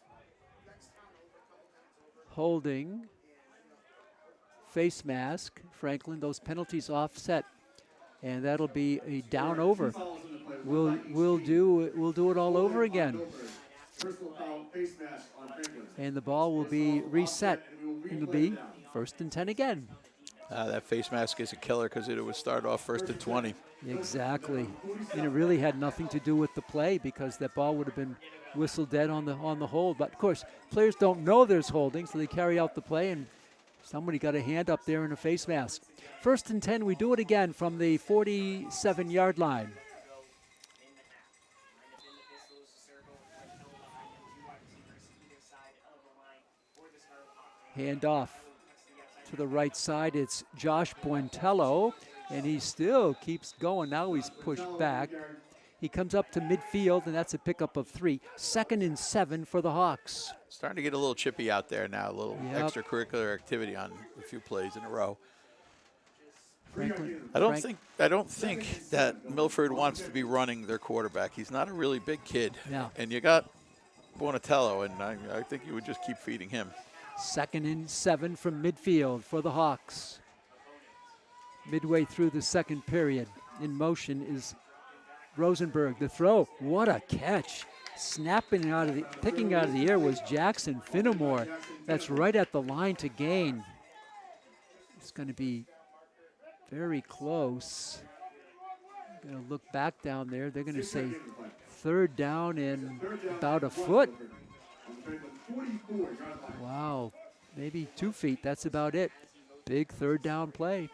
Holding. Face mask. Franklin, those penalties offset. And that'll be a down over. We'll do it all over again. And the ball will be reset. It'll be 1st and 10 again. That face mask is a killer because it would start off 1st and 20. Exactly. And it really had nothing to do with the play because that ball would have been whistled dead on the hold. But, of course, players don't know there's holding, so they carry out the play, and somebody got a hand up there in a face mask. 1st and 10, we do it again from the 47-yard line. Hand off to the right side. It's Josh Buentello, and he still keeps going. Now he's pushed back. He comes up to midfield, and that's a pickup of 3. 2nd and 7 for the Hawks. Starting to get a little chippy out there now, a little extracurricular activity on a few plays in a row. I don't think that Milford wants to be running their quarterback. He's not a really big kid. No. And you got Buentello, and I think you would just keep feeding him. 2nd and 7 from midfield for the Hawks. Midway through the second period. In motion is Rosenberg. The throw, what a catch. Picking out of the air was Jackson Finnemore. That's right at the line to gain. It's going to be very close. Going to look back down there. They're going to say 3rd down and about a foot. Wow, maybe 2 feet. That's about it. Big 3rd down play.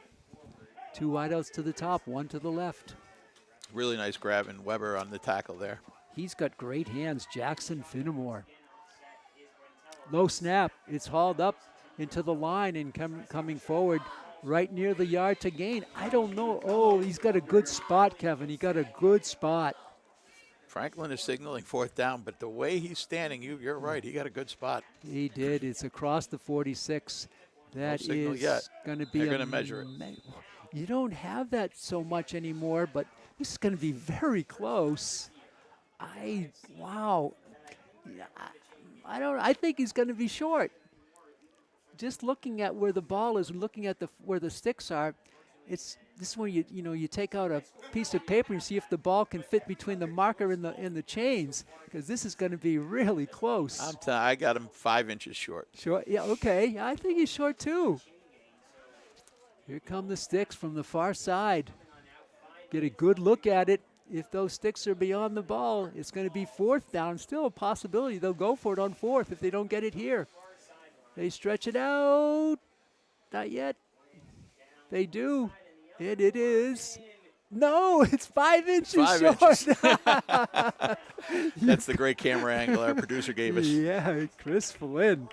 2 wideouts to the top, 1 to the left. Really nice grab, and Weber on the tackle there. He's got great hands, Jackson Finnemore. Low snap. It's hauled up into the line and coming forward right near the yard to gain. I don't know. Oh, he's got a good spot, Kevin. He got a good spot. Franklin is signaling 4th down, but the way he's standing, you're right. He got a good spot. He did. It's across the 46. That no is going to be. They're going to measure it. You don't have that so much anymore, but this is going to be very close. Wow. I think he's going to be short. Just looking at where the ball is, looking at where the sticks are, this is where you take out a piece of paper and see if the ball can fit between the marker and the chains, because this is going to be really close. I got him 5 inches short. Short, yeah, okay. I think he's short too. Here come the sticks from the far side. Get a good look at it. If those sticks are beyond the ball, it's going to be 4th down. Still a possibility they'll go for it on 4th if they don't get it here. They stretch it out. Not yet. They do. And it is. No, it's 5 inches 5 short. inches. That's the great camera angle our producer gave us. Yeah, Chris Flynn.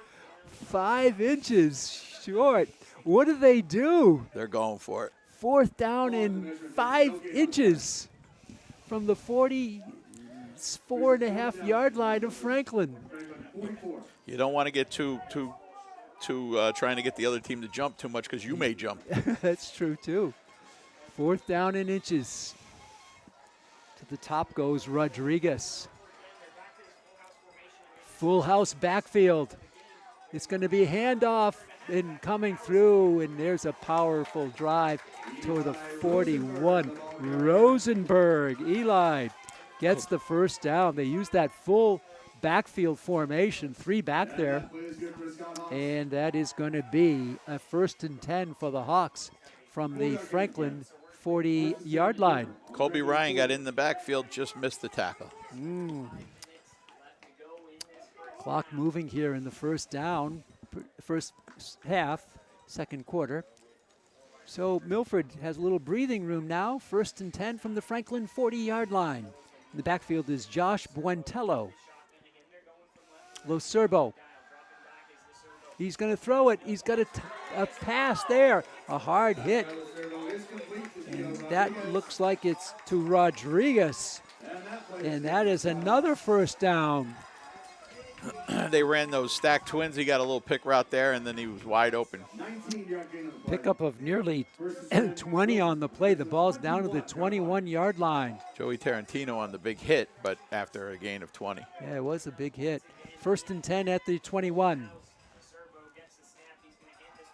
5 inches short. What do they do? They're going for it. 4th down and 5 inches from the 44.5-yard line of Franklin. You don't want to get too trying to get the other team to jump too much because you may jump. That's true, too. 4th down and inches. To the top goes Rodriguez. Full house backfield. It's going to be handoff and coming through, and there's a powerful drive toward the 41. Rosenberg, Eli gets the 1st down. They use that full backfield formation, 3 back there, and that is going to be a 1st and 10 for the Hawks from the Franklin 40-yard line. Colby Ryan got in the backfield, just missed the tackle. Clock moving here in the 1st down, first half, 2nd quarter. So Milford has a little breathing room now. 1st and 10 from the Franklin 40-yard line. In the backfield is Josh Buentello. Loserbo. He's going to throw it. He's got a pass there. A hard hit. And that looks like it's to Rodriguez. And that is another 1st down. They ran those stacked twins. He got a little pick route there, and then he was wide open. Pickup of nearly 20 on the play. The ball's down to the 21-yard line. Joey Tarantino on the big hit, but after a gain of 20. Yeah, it was a big hit. 1st and 10 at the 21.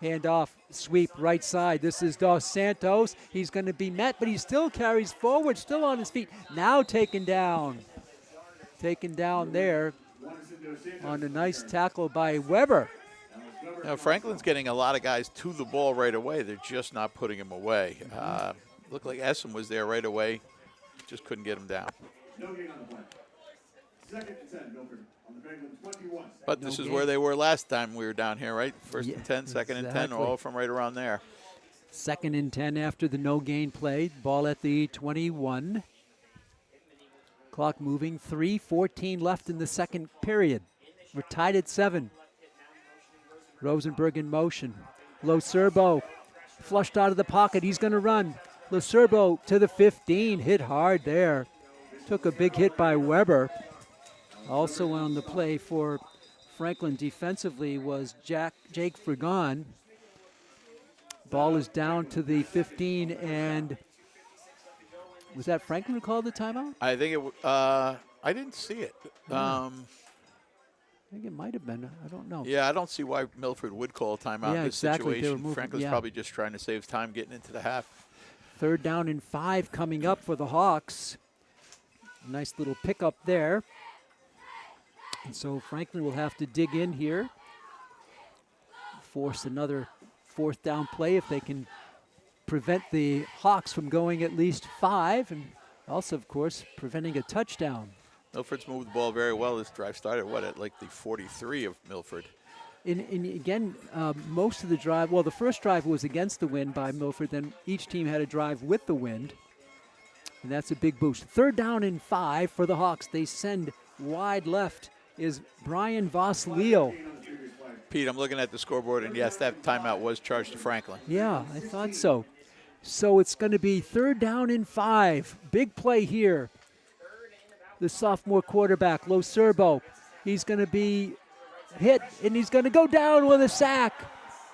Handoff, sweep, right side. This is Dos Santos. He's going to be met, but he still carries forward, still on his feet. Now taken down. Taken down there on a nice tackle by Weber. Now, Franklin's getting a lot of guys to the ball right away. They're just not putting him away. Looked like Essen was there right away. Just couldn't get him down. No gain on the play. 2nd and 10, Milford on the Franklin 21. But this is where they were last time we were down here, right? 1st and 10, 2nd and 10, exactly. all from right around there. 2nd and 10 after the no gain play. Ball at the 21. Clock moving. 3:14 left in the 2nd period. We're tied at 7. Rosenberg in motion. Loserbo flushed out of the pocket. He's going to run. Loserbo to the 15. Hit hard there. Took a big hit by Weber. Also on the play for Franklin defensively was Jake Frigon. Ball is down to the 15, and was that Franklin who called the timeout? I think I didn't see it. I think it might have been. I don't know. Yeah, I don't see why Milford would call a timeout in this situation. Franklin's yeah. probably just trying to save time getting into the half. 3rd down and 5 coming up for the Hawks. Nice little pickup there. And so Franklin will have to dig in here. Force another 4th down play if they can prevent the Hawks from going at least 5. And also, of course, preventing a touchdown. Milford's moved the ball very well. This drive started, at like the 43 of Milford. And again, most of the drive, well, the first drive was against the wind by Milford. Then each team had a drive with the wind. And that's a big boost. 3rd down and 5 for the Hawks. They send wide left is Brian Vasilio. Pete, I'm looking at the scoreboard, and yes, that timeout was charged to Franklin. Yeah, I thought so. So it's going to be 3rd down and 5. Big play here. The sophomore quarterback, Loserbo. He's going to be hit, and he's going to go down with a sack.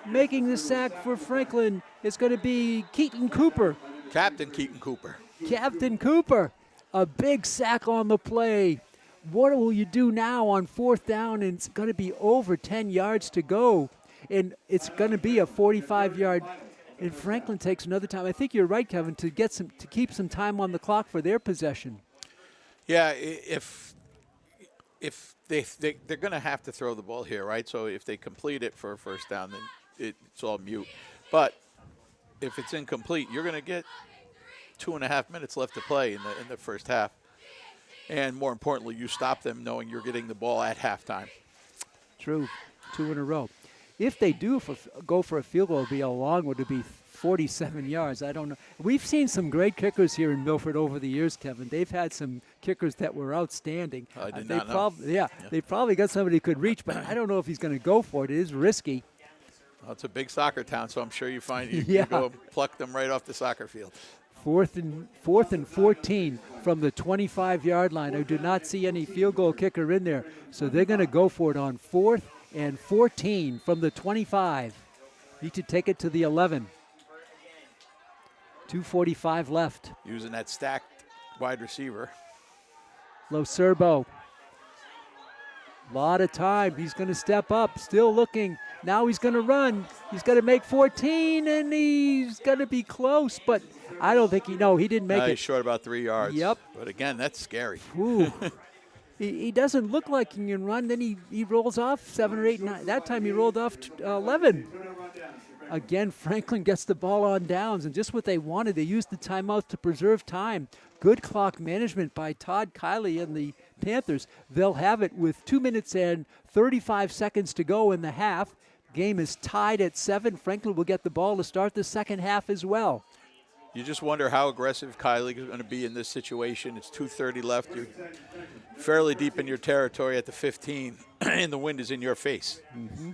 Making the sack for Franklin is going to be Keaton Cooper. Captain Keaton Cooper. Captain Cooper. A big sack on the play. What will you do now on 4th down? And it's going to be over 10 yards to go. And it's going to be a 45-yard. And Franklin takes another time. I think you're right, Kevin, to keep some time on the clock for their possession. Yeah, if they're going to have to throw the ball here, right? So if they complete it for a 1st down, then it's all mute. But if it's incomplete, you're going to get 2.5 minutes left to play in the first half. And more importantly, you stop them knowing you're getting the ball at halftime. True. 2 in a row. If they do go for a field goal, it'll be a long one. It'll be 47 yards. I don't know. We've seen some great kickers here in Milford over the years, Kevin. They've had some kickers that were outstanding. I did not know. They probably got somebody who could reach, but I don't know if he's going to go for it. It is risky. Well, it's a big soccer town, so I'm sure you find you go pluck them right off the soccer field. Fourth and 14 from the 25-yard line. I do not see any field goal kicker in there, so they're going to go for it on 4th and 14 from the 25. Need to take it to the 11. 2:45 left. Using that stacked wide receiver. Lo Cerbo. Lot of time. He's going to step up. Still looking. Now he's going to run. He's going to make 14, and he's going to be close, but I don't think he didn't make it. He's short about 3 yards. Yep. But again, that's scary. Ooh. He doesn't look like he can run. Then he rolls off 7 or 8, 9. That time he rolled off 11. Again, Franklin gets the ball on downs, and just what they wanted. They used the timeout to preserve time. Good clock management by Todd Kiley and the Panthers. They'll have it with 2 minutes and 35 seconds to go in the half. Game is tied at 7. Franklin will get the ball to start the second half as well. You just wonder how aggressive Kiley is going to be in this situation. It's 2:30 left. You're fairly deep in your territory at the 15, and the wind is in your face. Mm-hmm.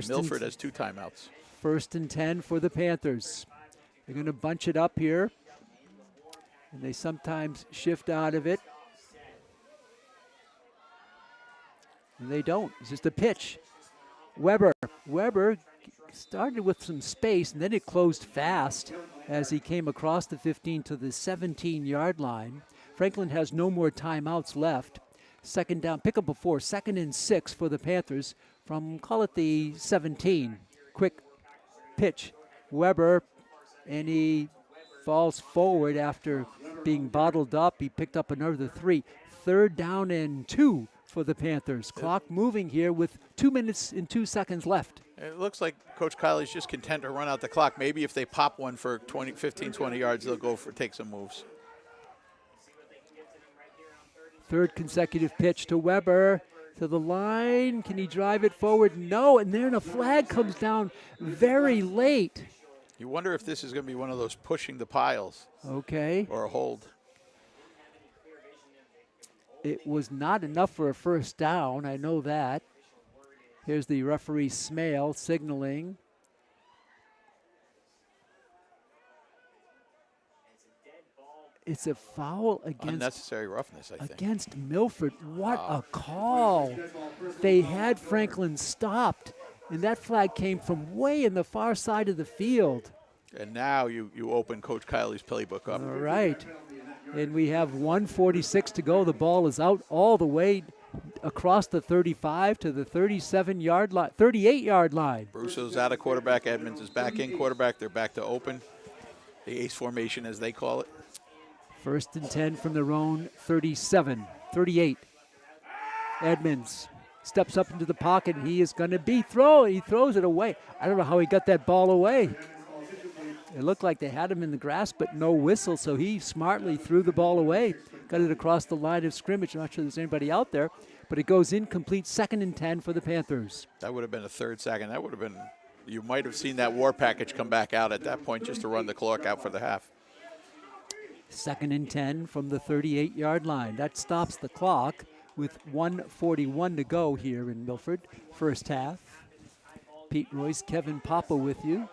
Milford has 2 timeouts. 1st and 10 for the Panthers. They're going to bunch it up here, and they sometimes shift out of it. And they don't. It's just a pitch. Weber started with some space, and then it closed fast as he came across the 15 to the 17-yard line. Franklin has no more timeouts left. Second down, pick up a 4, 2nd and 6 for the Panthers from, call it the 17. Quick pitch. Weber, and he falls forward after being bottled up. He picked up another 3. 3rd down and 2 for the Panthers. Clock moving here with 2 minutes and 2 seconds left. It looks like Coach Kiley's just content to run out the clock. Maybe if they pop one for 15, 20 yards, they'll go take some moves. 3rd consecutive pitch to Weber. To the line. Can he drive it forward? No. And then a flag comes down very late. You wonder if this is going to be one of those pushing the piles. Okay. Or a hold. It was not enough for a first down. I know that. Here's the referee Smale signaling. It's a foul against unnecessary roughness, I think. Against Milford. What a call. They had Franklin stopped, and that flag came from way in the far side of the field. And now you open Coach Kiley's playbook up. All right. And we have 1:46 to go. The ball is out all the way across the 35 to the 37-yard line, 38-yard line. Brusso's out of quarterback. Edmonds is back in quarterback. They're back to open. The ace formation, as they call it. 1st and 10 from their own 38. Edmonds steps up into the pocket, and he is going to be thrown. He throws it away. I don't know how he got that ball away. It looked like they had him in the grasp, but no whistle, so he smartly threw the ball away. Got it across the line of scrimmage. I'm not sure there's anybody out there, but it goes incomplete. 2nd and 10 for the Panthers. That would have been a 3rd sack, and that would have been, you might have seen that war package come back out at that point just to run the clock out for the half. 2nd and 10 from the 38-yard line. That stops the clock with 1:41 to go here in Milford. First half. Pete Royce, Kevin Papa with you.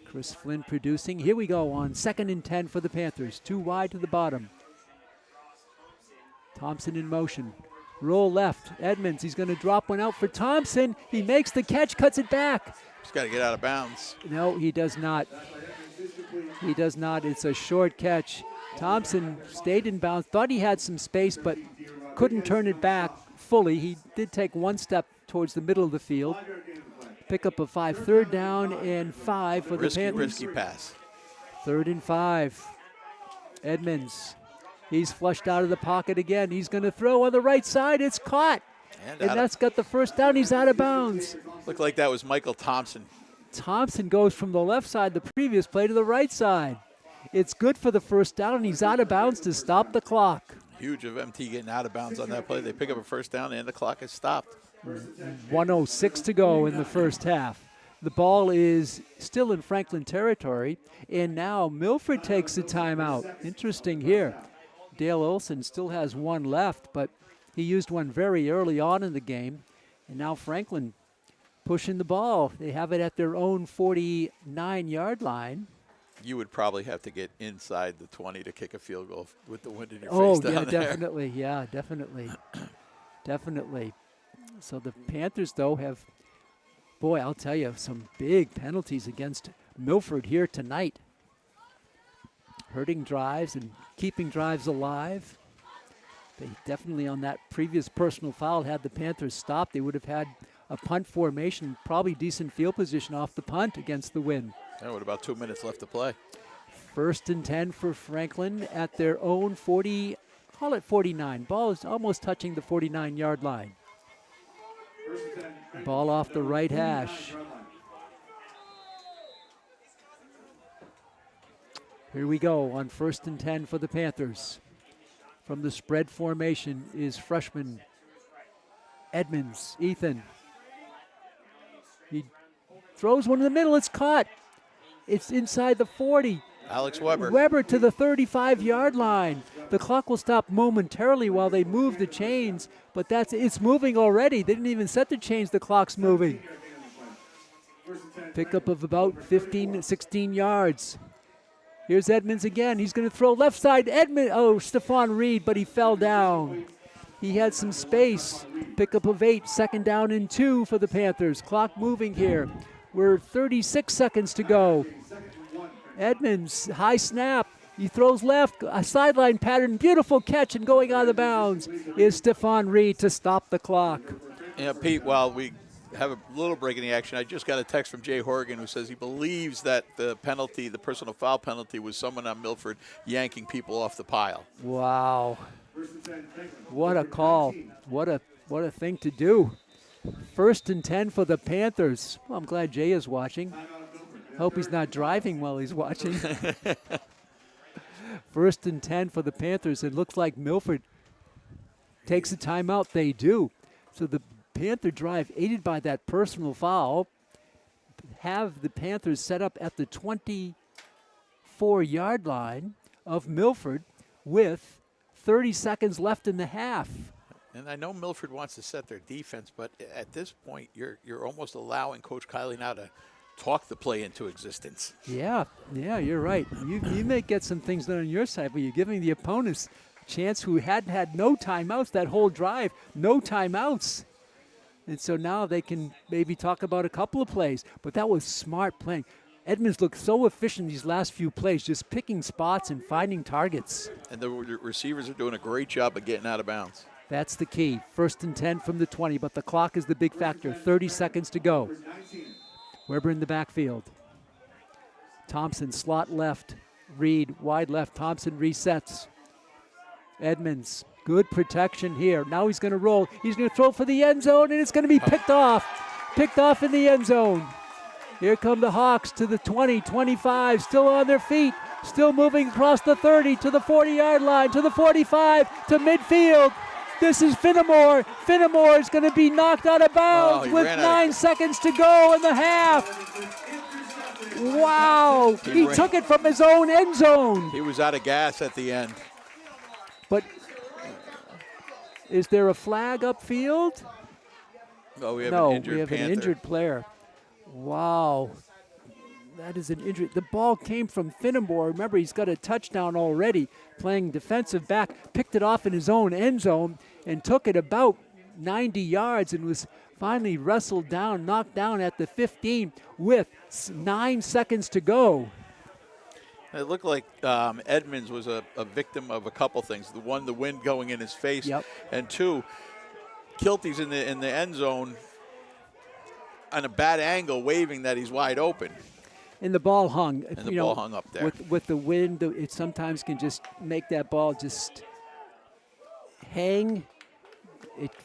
Chris Flynn producing. Here we go on 2nd and 10 for the Panthers. 2 wide to the bottom. Thompson in motion. Roll left. Edmonds, he's going to drop one out for Thompson. He makes the catch, cuts it back. He's got to get out of bounds. No, he does not. He does not. It's a short catch. Thompson stayed in bounds, thought he had some space, but couldn't turn it back fully. He did take one step towards the middle of the field. Pick up a 5, 3rd down and 5 for the Panthers. Risky pass. 3rd and 5. Edmonds. He's flushed out of the pocket again. He's going to throw on the right side. It's caught. And that's got the first down. He's out of bounds. Looked like that was Michael Thompson Thompson goes from the left side the previous play to the right side. It's good for the first down, and he's out of bounds to stop the clock. Huge of MT getting out of bounds on that play. They pick up a first down, and the clock is stopped. 1:06 to go in the first half. The ball is still in Franklin territory, and now Milford takes a timeout. Interesting here. Dale Olson still has one left, but he used one very early on in the game, and now Franklin pushing the ball. They have it at their own 49-yard line. You would probably have to get inside the 20 to kick a field goal with the wind in your Oh, face down yeah, there. definitely. Yeah, definitely. Definitely. So the Panthers, though, have, boy, I'll tell you, some big penalties against Milford here tonight. Hurting drives and keeping drives alive. They definitely, on that previous personal foul, had the Panthers stopped. They would have had a punt formation, probably decent field position off the punt against the wind. Yeah, with about 2 minutes left to play. 1st and 10 for Franklin at their own 40, call it 49. Ball is almost touching the 49-yard line. Ball off the right hash. Here we go on 1st and 10 for the Panthers. From the spread formation is freshman Edmonds, Ethan. He throws one in the middle. It's caught. It's inside the 40. Alex Weber. Weber to the 35-yard line. The clock will stop momentarily while they move the chains, but it's moving already. They didn't even set the chains. The clock's moving. Pickup of about 15, 16 yards. Here's Edmonds again. He's going to throw left side. Stephon Reed, but he fell down. He had some space. Pickup of 8, 2nd down and 2 for the Panthers. Clock moving here. We're 36 seconds to go. Edmonds, high snap. He throws left, a sideline pattern. Beautiful catch, and going out of bounds is Stephon Reed to stop the clock. Yeah, Pete, while we have a little break in the action, I just got a text from Jay Horgan who says he believes that the penalty, the personal foul penalty, was someone on Milford yanking people off the pile. Wow. What a call. What a thing to do. 1st and 10 for the Panthers. Well, I'm glad Jay is watching. Hope he's not driving while he's watching. 1st and 10 for the Panthers. It looks like Milford takes a timeout. They do. So the Panther drive, aided by that personal foul, have the Panthers set up at the 24-yard line of Milford with 30 seconds left in the half. And I know Milford wants to set their defense, but at this point, you're almost allowing Coach Kiley now to talk the play into existence. Yeah, you're right. You may get some things done on your side, but you're giving the opponents a chance who hadn't had no timeouts that whole drive, no timeouts. And so now they can maybe talk about a couple of plays, but that was smart playing. Edmonds looked so efficient these last few plays, just picking spots and finding targets. And the receivers are doing a great job of getting out of bounds. That's the key. 1st and 10 from the 20, but the clock is the big factor. 30 seconds to go. Weber in the backfield. Thompson slot left. Reed wide left. Thompson resets. Edmonds, good protection here. Now he's going to roll. He's going to throw for the end zone, and it's going to be picked off. Picked off in the end zone. Here come the Hawks to the 20, 25, still on their feet. Still moving across the 30 to the 40-yard line, to the 45, to midfield. This is Finnemore. Finnemore is going to be knocked out of bounds with 9 seconds to go in the half. Wow. He took it from his own end zone. He was out of gas at the end. But is there a flag upfield? No, we have No, an injured we have Panther. an injured player. Wow. That is an injury. The ball came from Finnemore. Remember, he's got a touchdown already, playing defensive back. Picked it off in his own end zone and took it about 90 yards and was finally wrestled down, knocked down at the 15 with 9 seconds to go. It looked like Edmonds was a victim of a couple things. The one, the wind going in his face, and 2, Kilty's in the end zone on a bad angle, waving that he's wide open. And the ball hung. And the ball hung up there. With the wind, it sometimes can just make that ball just hang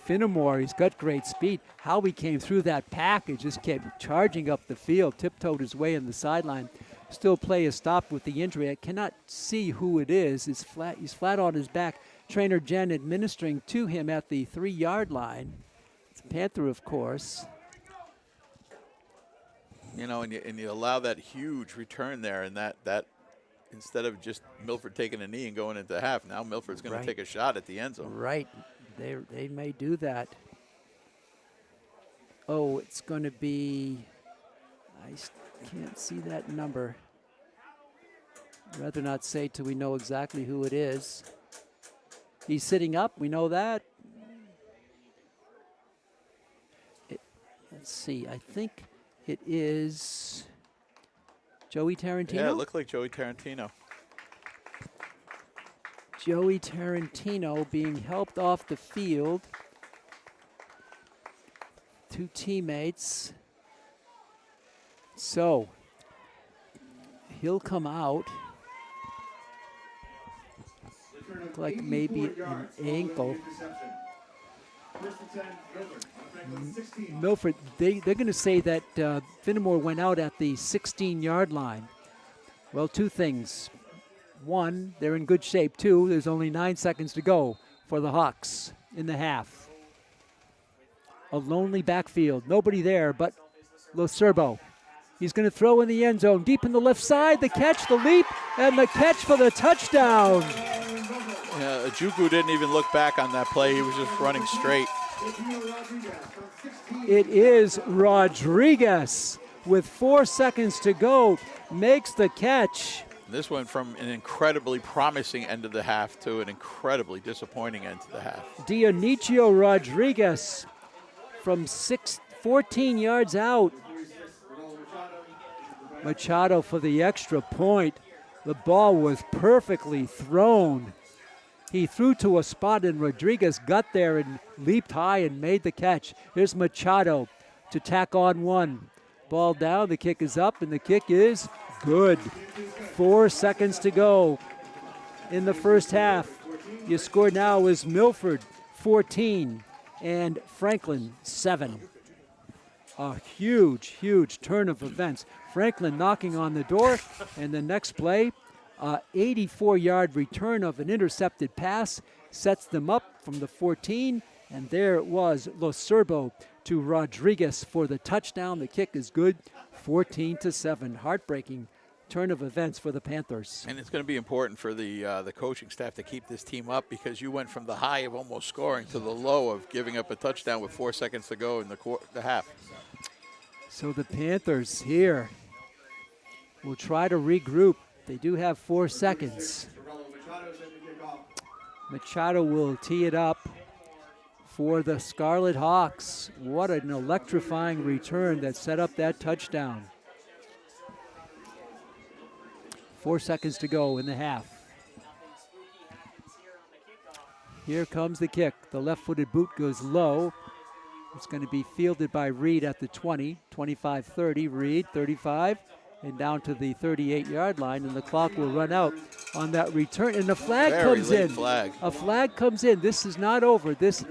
Finnemore, he's got great speed. How he came through that package, just kept charging up the field, tiptoed his way in the sideline. Still play is stopped with the injury. I cannot see who it is. He's flat on his back. Trainer Jen administering to him at the 3-yard line. It's Panther, of course. You know, and you allow that huge return there, and that instead of just Milford taking a knee and going into half, now Milford's going to take a shot at the end zone. Right. They may do that. Oh, it's going to be, I can't see that number. I'd rather not say till we know exactly who it is. He's sitting up, we know that. Let's see, I think it is Joey Tarantino? Yeah, it looked like Joey Tarantino. Joey Tarantino being helped off the field. 2 teammates. So, he'll come out. Look like maybe an ankle. Milford, they're going to say that Finnemore went out at the 16-yard line. Well, 2 things. 1, they're in good shape. 2, there's only 9 seconds to go for the Hawks in the half. A lonely backfield. Nobody there but Loserbo. He's going to throw in the end zone. Deep in the left side. The catch, the leap, and the catch for the touchdown. Yeah, Juku didn't even look back on that play. He was just running straight. It is Rodriguez with 4 seconds to go. Makes the catch. This went from an incredibly promising end of the half to an incredibly disappointing end to the half. Dionisio Rodriguez from 14 yards out. Machado for the extra point. The ball was perfectly thrown. He threw to a spot and Rodriguez got there and leaped high and made the catch. Here's Machado to tack on 1. Ball down, the kick is up, and the kick is good. 4 seconds to go in the first half. Your score now is Milford 14 and Franklin 7. A huge, huge turn of events. Franklin knocking on the door, and the next play, 84-yard return of an intercepted pass sets them up from the 14, and there it was, Loserbo to Rodriguez for the touchdown. The kick is good, 14-7. Heartbreaking turn of events for the Panthers. And it's going to be important for the coaching staff to keep this team up, because you went from the high of almost scoring to the low of giving up a touchdown with 4 seconds to go in the half. So the Panthers here will try to regroup. They do have 4 seconds. Machado will tee it up for the Scarlet Hawks. What an electrifying return that set up that touchdown. 4 seconds to go in the half. Here comes the kick. The left-footed boot goes low. It's going to be fielded by Reed at the 20, 25-30. Reed, 35, and down to the 38-yard line, and the clock will run out on that return. And the flag comes in. A flag comes in. This is not over. This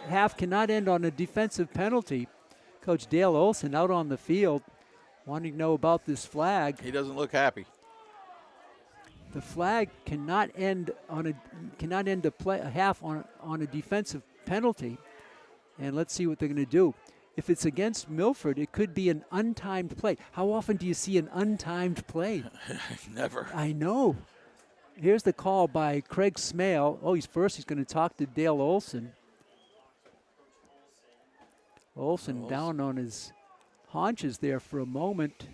half cannot end on a defensive penalty. Coach Dale Olson out on the field wanting to know about this flag. He doesn't look happy. The flag cannot end a half on a defensive penalty. And let's see what they're going to do. If it's against Milford, it could be an untimed play. How often do you see an untimed play? Never. I know. Here's the call by Craig Smale. Oh, he's going to talk to Dale Olson. Olson down on his haunches there for a moment.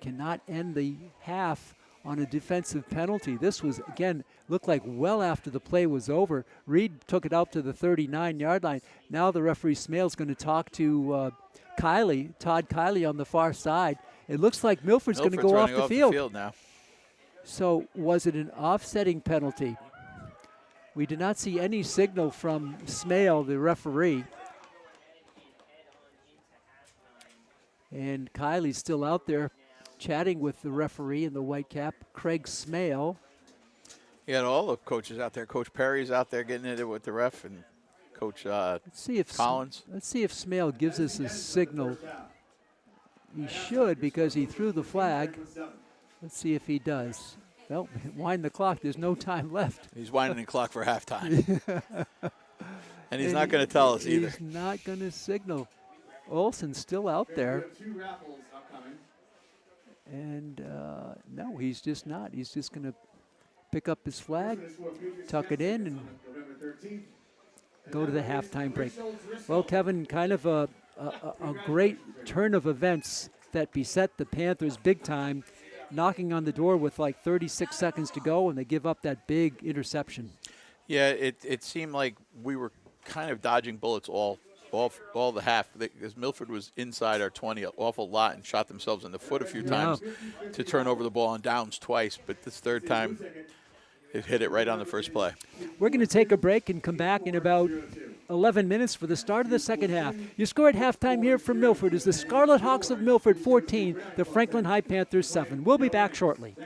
Cannot end the half on a defensive penalty. This was, again, looked like well after the play was over. Reed took it out to the 39-yard line. Now the referee Smale's going to talk to Todd Kiley on the far side. It looks like Milford's going to go off the field now. So was it an offsetting penalty? We did not see any signal from Smale, the referee. And Kiley's still out there chatting with the referee in the white cap, Craig Smale. You got all the coaches out there. Coach Perry's out there getting it with the ref, and Coach Let's see if Collins. Let's see if Smale gives us a signal. He should, because he threw the flag. Let's see if he does. Well, wind the clock. There's no time left. He's winding the clock for halftime. And he's not going to tell us either. He's not going to signal. Olsen's still out there. And no, he's just not. He's just going to pick up his flag, tuck it in, and go to the halftime break. Well, Kevin, kind of a great turn of events that beset the Panthers big time, knocking on the door with like 36 seconds to go, and they give up that big interception. Yeah, it seemed like we were kind of dodging bullets all the half, because Milford was inside our 20 an awful lot and shot themselves in the foot a few times to turn over the ball on downs twice. But this third time, it hit it right on the first play. We're going to take a break and come back in about 11 minutes for the start of the second half. Your score at halftime here from Milford is the Scarlet Hawks of Milford 14, the Franklin High Panthers 7. We'll be back shortly.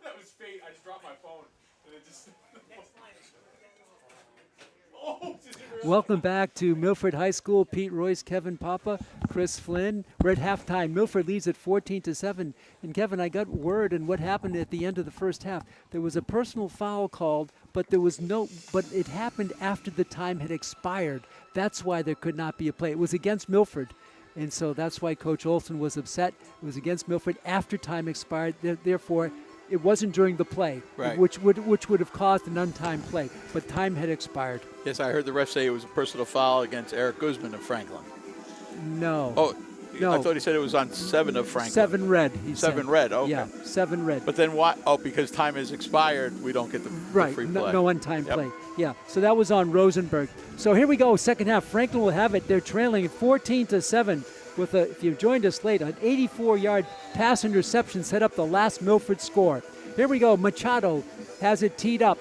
That was fate. I just dropped my phone. And it just. Oh, Welcome back to Milford High School. Pete Royce, Kevin Papa, Chris Flynn. We're at halftime. Milford leads at 14-7. And Kevin, I got word on what happened at the end of the first half. There was a personal foul called, but it happened after the time had expired. That's why there could not be a play. It was against Milford. And so that's why Coach Olson was upset. It was against Milford after time expired. Therefore, it wasn't during the play, right, which would have caused an untimed play. But time had expired. Yes, I heard the ref say it was a personal foul against Eric Guzman of Franklin. No. Oh, no. I thought he said it was on 7 of Franklin. 7 red, he said. 7 red, okay. Yeah, 7 red. But then why? Oh, because time has expired, we don't get the free play. No untimed play. Yeah, so that was on Rosenberg. So here we go, second half. Franklin will have it. They're trailing 14-7 with if you joined us late, an 84-yard pass interception set up the last Milford score. Here we go. Machado has it teed up,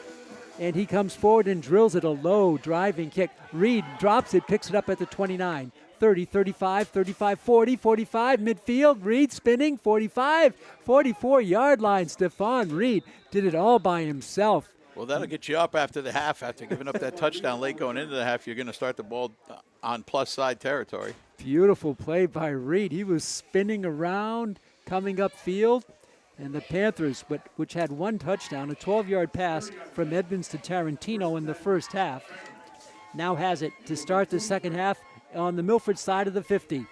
and he comes forward and drills it, a low driving kick. Reed drops it, picks it up at the 29. 30, 35, 35, 40, 45, midfield. Reed spinning, 45, 44-yard line. Stephon Reed did it all by himself. Well, that'll get you up after the half. After giving up that touchdown late going into the half, you're going to start the ball on plus side territory. Beautiful play by Reed. He was spinning around, coming upfield. And the Panthers, which had one touchdown, a 12-yard pass from Edmonds to Tarantino in the first half, now has it to start the second half on the Milford side of the 50. You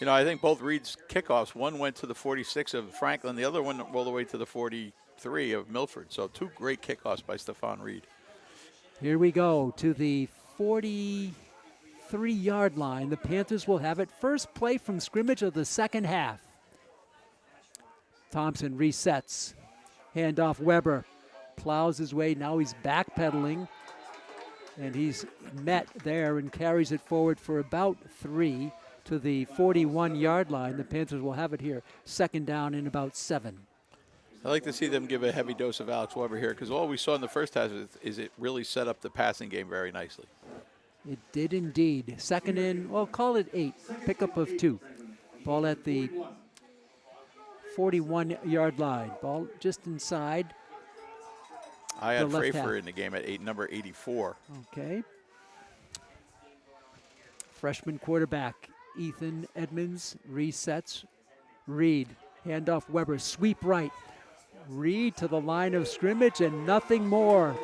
know, I think both Reed's kickoffs, one went to the 46 of Franklin, the other one all the way to the 43 of Milford. So 2 great kickoffs by Stephon Reed. Here we go to the 43-yard line. The Panthers will have it. First play from scrimmage of the second half. Thompson resets. Handoff Weber. Plows his way. Now he's backpedaling. And he's met there and carries it forward for about 3 to the 41-yard line. The Panthers will have it here. Second down in about 7. I like to see them give a heavy dose of Alex Weber here because all we saw in the first half is it really set up the passing game very nicely. It did indeed. Second in, well, call it 8. Pickup of 2. Ball at the 41-yard line. Ball just inside. I had Frafer in the game at number 84. Okay. Freshman quarterback Ethan Edmonds resets. Reed, handoff Weber, sweep right. Reed to the line of scrimmage and nothing more.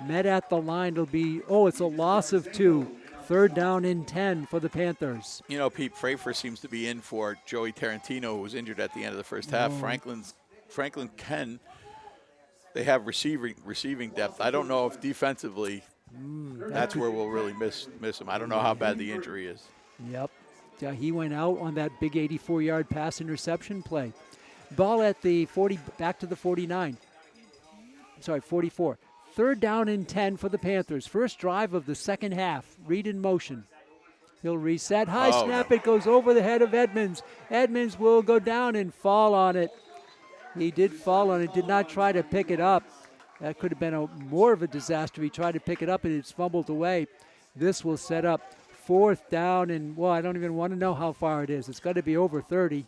Met at the line. It'll be, it's a loss of 2. Third down and 10 for the Panthers. You know, Pete, Frafer seems to be in for Joey Tarantino, who was injured at the end of the first half. Franklin they have receiving depth. I don't know if defensively that's where we'll really miss him. I don't know how bad the injury is. Yep. Yeah, he went out on that big 84-yard pass interception play. Ball at the 40, back to the 49. Sorry, 44. Third down and 10 for the Panthers. First drive of the second half. Reed in motion. He'll reset. High snap. No. It goes over the head of Edmonds. Edmonds will go down and fall on it. He did fall on it. Did not try to pick it up. That could have been more of a disaster. He tried to pick it up and it's fumbled away. This will set up fourth down and, I don't even want to know how far it is. It's got to be over 30.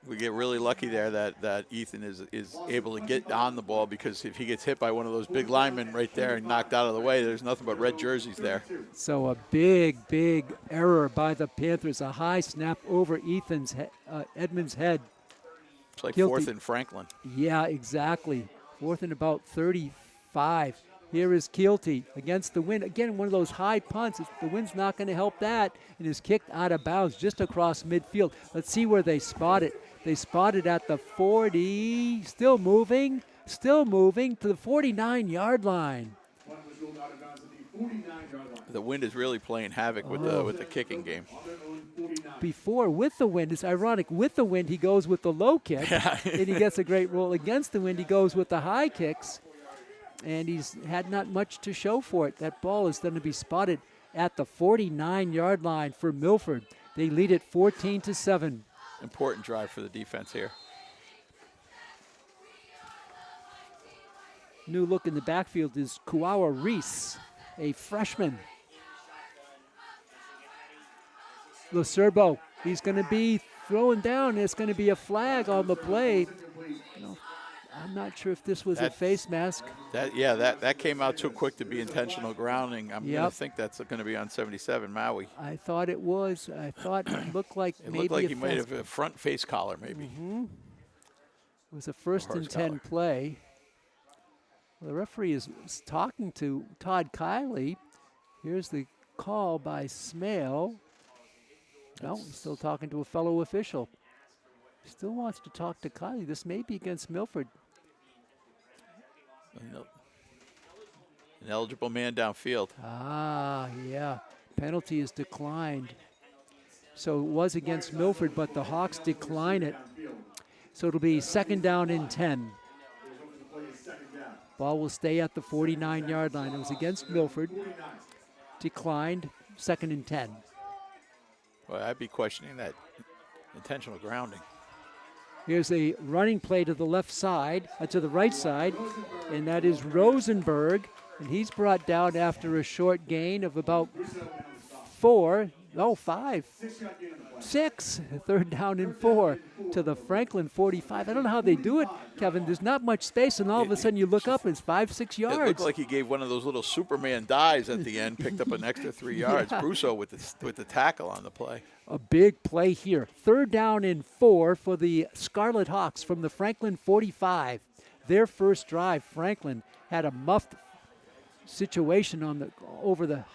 We get really lucky there that Ethan is able to get on the ball because if he gets hit by one of those big linemen right there and knocked out of the way, there's nothing but red jerseys there. So a big error by the Panthers. A high snap over Edmonds' head. It's like Guilty. Fourth and Franklin. Yeah, exactly. Fourth and about 35. Here is Keelty against the wind. Again, one of those high punts. The wind's not going to help that. And is kicked out of bounds just across midfield. Let's see where they spot it. They spot it at the 40. Still moving to the 49-yard line. The wind is really playing havoc with the kicking game. Before, with the wind, it's ironic. With the wind, he goes with the low kick, and he gets a great roll. Against the wind, he goes with the high kicks, and he's had not much to show for it. That ball is going to be spotted at the 49-yard line for Milford. They lead it 14-7. Important drive for the defense here. New look in the backfield is Kuawa Reese, a freshman. Lacerbo, he's going to be throwing down. It's going to be a flag on the play. not sure if this was a face mask. That came out too quick to be intentional grounding. I'm going to think that's going to be on 77 Maui. I thought it was. I thought it looked like it maybe looked like he might have a front face collar, maybe. It was a 1st and 10 play. Well, the referee is talking to Todd Kiley. Here's the call by Smale. No, he's still talking to a fellow official. Still wants to talk to Kiley. This may be against Milford. An eligible man downfield. Ah, yeah. Penalty is declined. So it was against Milford, but the Hawks decline it. So it'll be 2nd down and 10. Ball will stay at the 49-yard line. It was against Milford. Declined, 2nd and 10. Well, I'd be questioning that intentional grounding. Here's a running play to the left side, to the right side, and that is Rosenberg. And he's brought down after a short gain of about 5, 6. 3rd down and 4 to the Franklin 45. I don't know how they do it, Kevin. There's not much space, and all of a sudden you look up, it's 5, 6 yards. It looked like he gave one of those little Superman dives at the end, picked up an extra 3 yards. Yeah. Brusso with the tackle on the play. A big play here. 3rd down and 4 for the Scarlet Hawks from the Franklin 45. Their first drive, Franklin had a muffed situation on the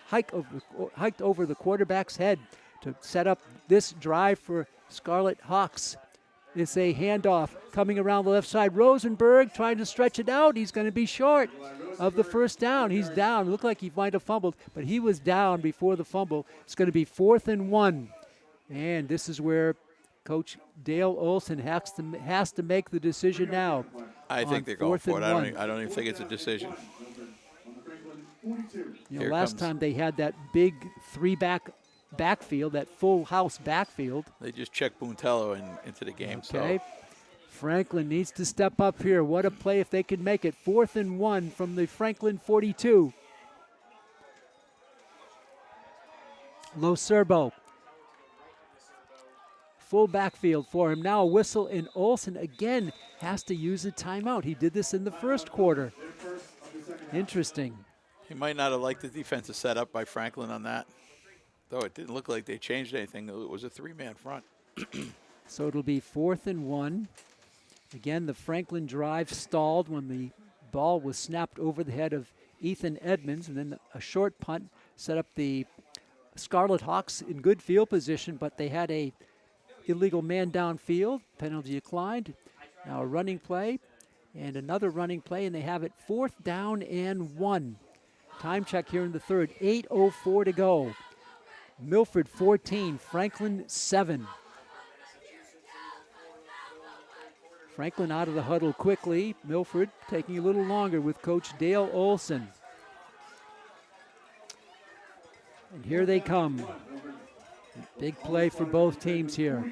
hiked over the quarterback's head to set up this drive for Scarlet Hawks. It's a handoff coming around the left side. Rosenberg trying to stretch it out. He's going to be short of the 1st down. He's down. Looked like he might have fumbled, but he was down before the fumble. It's going to be 4th and 1. And this is where Coach Dale Olson has to make the decision now. I think they're going for it. I don't even think it's a decision. Last time they had that big 3-back backfield, that full house backfield. They just checked Buntello into the game. Okay. So Franklin needs to step up here. What a play if they could make it. 4th and 1 from the Franklin 42. Lo Cerbo. Full backfield for him. Now a whistle, and Olson again has to use a timeout. He did this in the 1st quarter. Interesting. he might not have liked the defensive setup by Franklin on that, though it didn't look like they changed anything. It was a three-man front. So it'll be 4th and 1. Again, the Franklin drive stalled when the ball was snapped over the head of Ethan Edmonds, and then a short punt set up the Scarlet Hawks in good field position, but they had a illegal man downfield. Penalty declined. Now a running play and another running play, and they have it 4th down and 1. Time check here in the third. 8:04 to go. Milford 14, Franklin 7. Franklin out of the huddle quickly. Milford taking a little longer with Coach Dale Olson. And here they come. Big play for both teams here.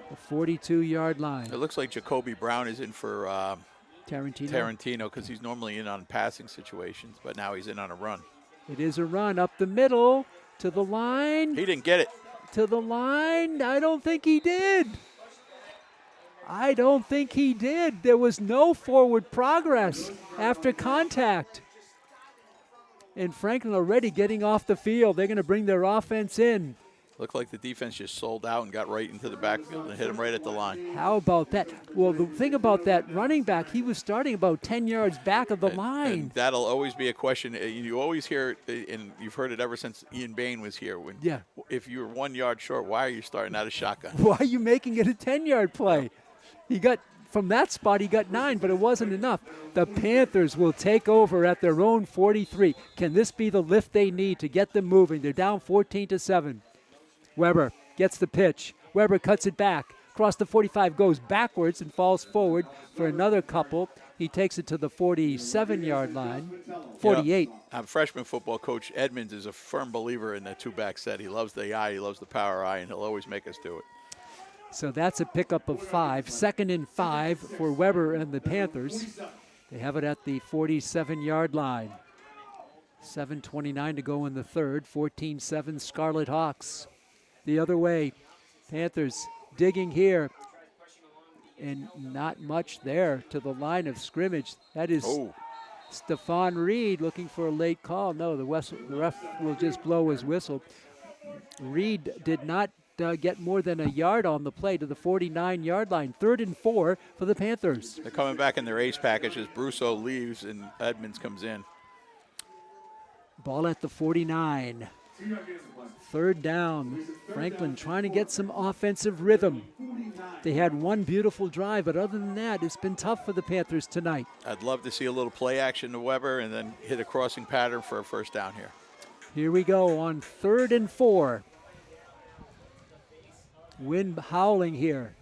The 42-yard line. It looks like Jacoby Brown is in for Tarantino because he's normally in on passing situations, but now he's in on a run. It is a run up the middle to the line. He didn't get it. To the line. I don't think he did. I don't think he did. There was no forward progress after contact. And Franklin already getting off the field. They're going to bring their offense in. Looked like the defense just sold out and got right into the backfield and hit him right at the line. How about that? Well, the thing about that running back, he was starting about 10 yards back of the line. And that'll always be a question. You always hear, and you've heard it ever since Ian Bain was here. If you're 1 yard short, why are you starting out of shotgun? Why are you making it a 10-yard play? He got, from that spot, he got 9, but it wasn't enough. The Panthers will take over at their own 43. Can this be the lift they need to get them moving? They're down 14-7. Weber gets the pitch. Weber cuts it back. Across the 45, goes backwards and falls forward for another couple. He takes it to the 47-yard line. 48. I'm freshman football coach. Edmonds is a firm believer in the two-back set. He loves the eye. He loves the power eye, and he'll always make us do it. So that's a pickup of 5. 2nd and 5 for Weber and the Panthers. They have it at the 47-yard line. 7:29 to go in the third. 14-7 Scarlet Hawks. The other way, Panthers digging here. and not much there to the line of scrimmage. That is Oh, Stephon Reed looking for a late call. No, the ref will just blow his whistle. Reed did not get more than a yard on the play to the 49-yard line. 3rd and 4 for the Panthers. they're coming back in their ace package as Brousseau leaves and Edmonds comes in. Ball at the 49. 3rd down. Franklin trying to get some offensive rhythm. They had one beautiful drive, but other than that, it's been tough for the Panthers tonight. I'd love to see a little play action to Weber and then hit a crossing pattern for a first down here. Here we go on 3rd and 4. Wind howling here.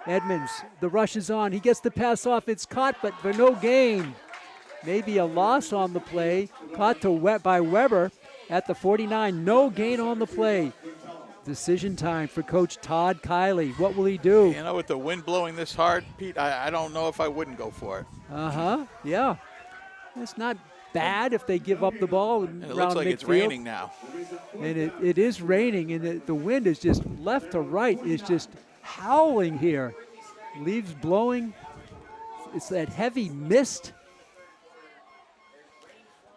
Edmonds, the rush is on. He gets the pass off. It's caught, but for no gain. Maybe a loss on the play. Caught by Weber at the 49. No gain on the play. Decision time for Coach Todd Kiley. What will he do? You know, with the wind blowing this hard, Pete, I don't know if I wouldn't go for it. Yeah. It's not bad if they give up the ball And it around looks like midfield. it's raining now. And it is raining, and the wind is just left to right. It's just howling here. Leaves blowing. It's that heavy mist.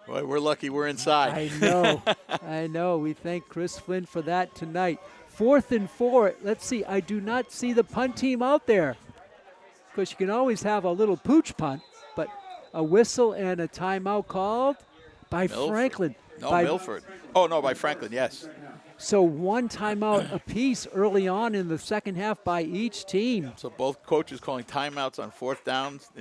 Boy, we're lucky we're inside. I know. I know. We thank Chris Flynn for that tonight. 4th and 4. Let's see. I do not see the punt team out there. Because you can always have a little pooch punt, but a whistle and a timeout called by Milford. Franklin. No, Milford. Oh, no, by Franklin, yes. So one timeout apiece early on in the second half by each team. So both coaches calling timeouts on 4th downs.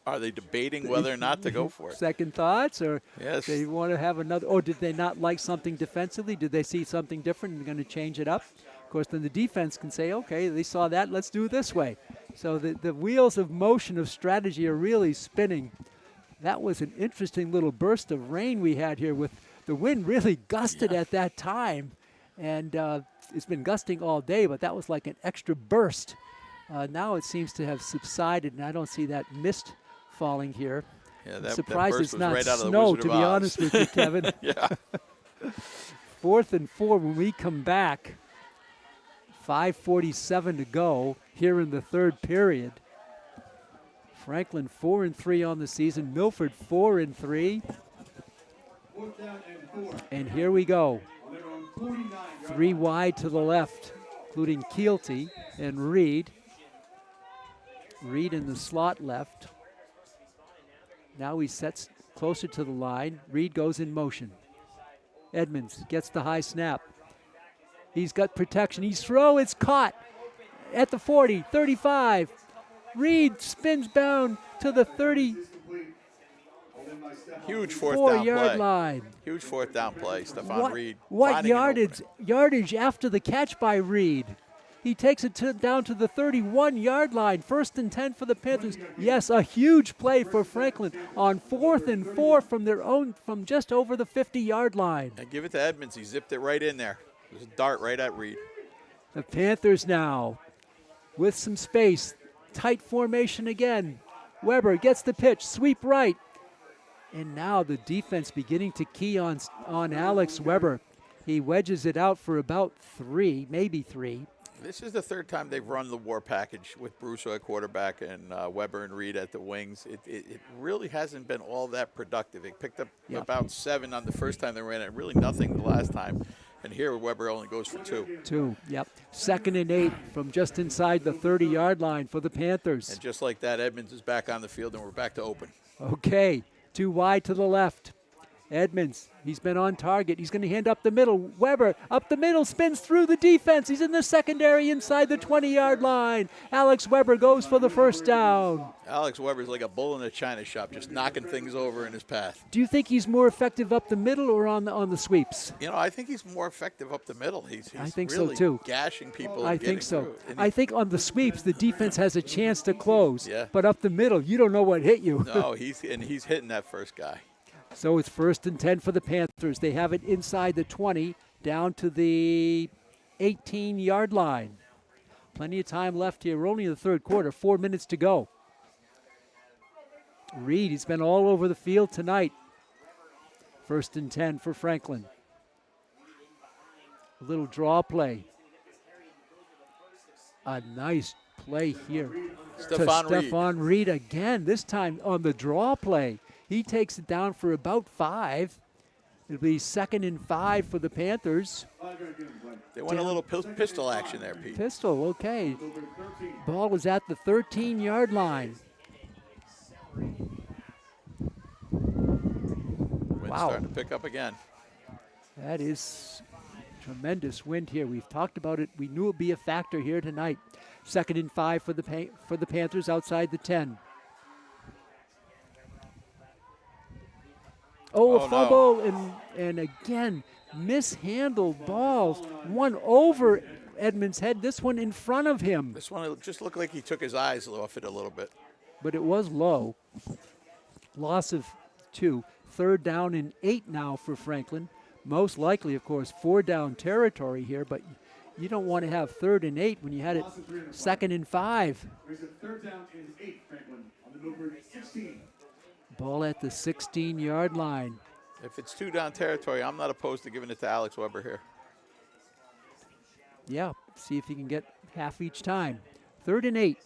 Are they debating whether or not to go for it? Second thoughts, or Yes. they want to have another, or did they not like something defensively? Did they see something different and going to change it up? Of course, then the defense can say, okay, they saw that, let's do it this way. So the wheels of motion of strategy are really spinning. That was an interesting little burst of rain we had here with the wind really gusted at that time. And it's been gusting all day, but that was like an extra burst. Now it seems to have subsided, and I don't see that mist falling here. Yeah, I'm surprised it's not right out of the snow, Wizard to of be Oz. honest with you, Kevin. Yeah. 4th and 4 when we come back. 5:47 to go here in the 3rd period. Franklin 4-3 on the season. Milford 4-3. 4th down and 4. And here we go. On their own 49. 3 wide to the left, including Keelty and Reed. Reed in the slot left. Now he sets closer to the line. Reed goes in motion. Edmonds gets the high snap. He's got protection. He's throw. It's caught at the 40, 35. Reed spins down to the 34-yard Huge 4th down play. line. Huge 4th down play. Stephon Reed. What finding an yardage after the catch by Reed? He takes it down to the 31-yard line. 1st and 10 for the Panthers. Yes, a huge play for Franklin on 4th and 4 from just over the 50-yard line. And give it to Edmonds. He zipped it right in there. There's a dart right at Reed. The Panthers now with some space. Tight formation again. Weber gets the pitch. Sweep right. And now the defense beginning to key on Alex Weber. He wedges it out for about 3, maybe 3. This is the 3rd time they've run the war package with Brousseau at quarterback and Weber and Reed at the wings. It really hasn't been all that productive. It picked up about 7 on the first time they ran it, really nothing the last time. And here Weber only goes for 2. 2, yep. 2nd and 8 from just inside the 30-yard line for the Panthers. And just like that, Edmonds is back on the field, and we're back to open. Okay, 2 wide to the left. Edmonds, he's been on target. He's going to hand up the middle. Weber up the middle, spins through the defense. He's in the secondary inside the 20-yard line. Alex Weber goes for the first down. Alex Weber's like a bull in a china shop, just knocking things over in his path. Do you think he's more effective up the middle or on the sweeps? You know, I think he's more effective up the middle. He's I think really so too. Gashing people. I and think getting so. through. And I think on the sweeps, the defense has a chance to close. Yeah. But up the middle, you don't know what hit you. No, he's hitting that first guy. So it's 1st and 10 for the Panthers. They have it inside the 20, down to the 18-yard line. Plenty of time left here. We're only in the 3rd quarter, 4 minutes to go. Reed, he's been all over the field tonight. 1st and 10 for Franklin. A little draw play. A nice play here. Stephon Reed. Stephon Reed again, this time on the draw play. He takes it down for about 5. It'll be 2nd and 5 for the Panthers. They went a little pistol action there, Pete. Pistol, okay. Ball is at the 13-yard line. Wind's Wow. starting to pick up again. That is tremendous wind here. We've talked about it. We knew it would be a factor here tonight. 2nd and 5 for the Panthers outside the 10. Oh, a fumble, and again, mishandled balls. One over Edmonds' head, this one in front of him. This one just looked like he took his eyes off it a little bit. But it was low. Loss of 2. 3rd down and 8 now for Franklin. Most likely, of course, 4-down territory here, but you don't want to have 3rd and 8 when you had it 2nd and 5. 3rd down and 8, Franklin on the Milford 16. Ball at the 16-yard line. If it's 2-down territory, I'm not opposed to giving it to Alex Weber here. Yeah, see if he can get half each time. 3rd and 8.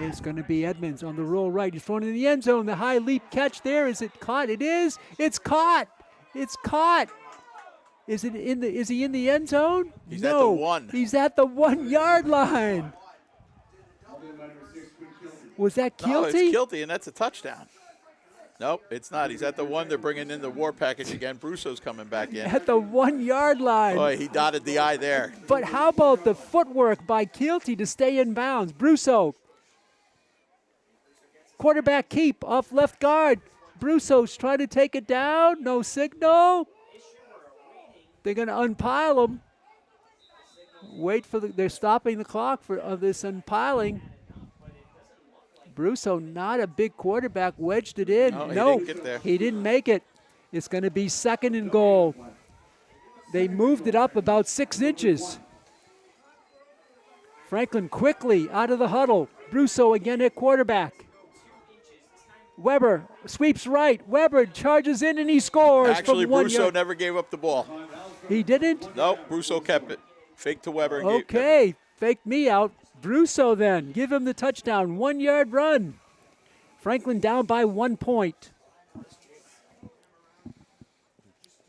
It's going to be Edmonds on the roll right. He's thrown in the end zone. The high leap catch there. Is it caught? It is. It's caught. It's caught. Is it in the? Is he in the end zone? He's no. at the 1. He's at the 1-yard line. Was that Keelty? No, it's Keelty, and that's a touchdown. Nope, it's not. He's at the 1. They're bringing in the war package again. Brusso's coming back in. At the 1-yard line. Boy, he dotted the I there. But how about the footwork by Keelty to stay in bounds? Brusso. Quarterback keep off left guard. Brusso's trying to take it down. No signal. They're going to unpile him. Wait for they're stopping the clock for this unpiling. Brusso, not a big quarterback, wedged it in. No, No, he didn't get there. He didn't make it. It's going to be 2nd and goal. They moved it up about 6 inches. Franklin quickly out of the huddle. Brusso again at quarterback. Weber sweeps right. Weber charges in and he scores. Actually, from 1 Brusso yard. never gave up the ball. He didn't? Nope, Brusso kept it. Fake to Weber. And Okay, faked me out. Brusso then, give him the touchdown. 1-yard run. Franklin down by 1 point.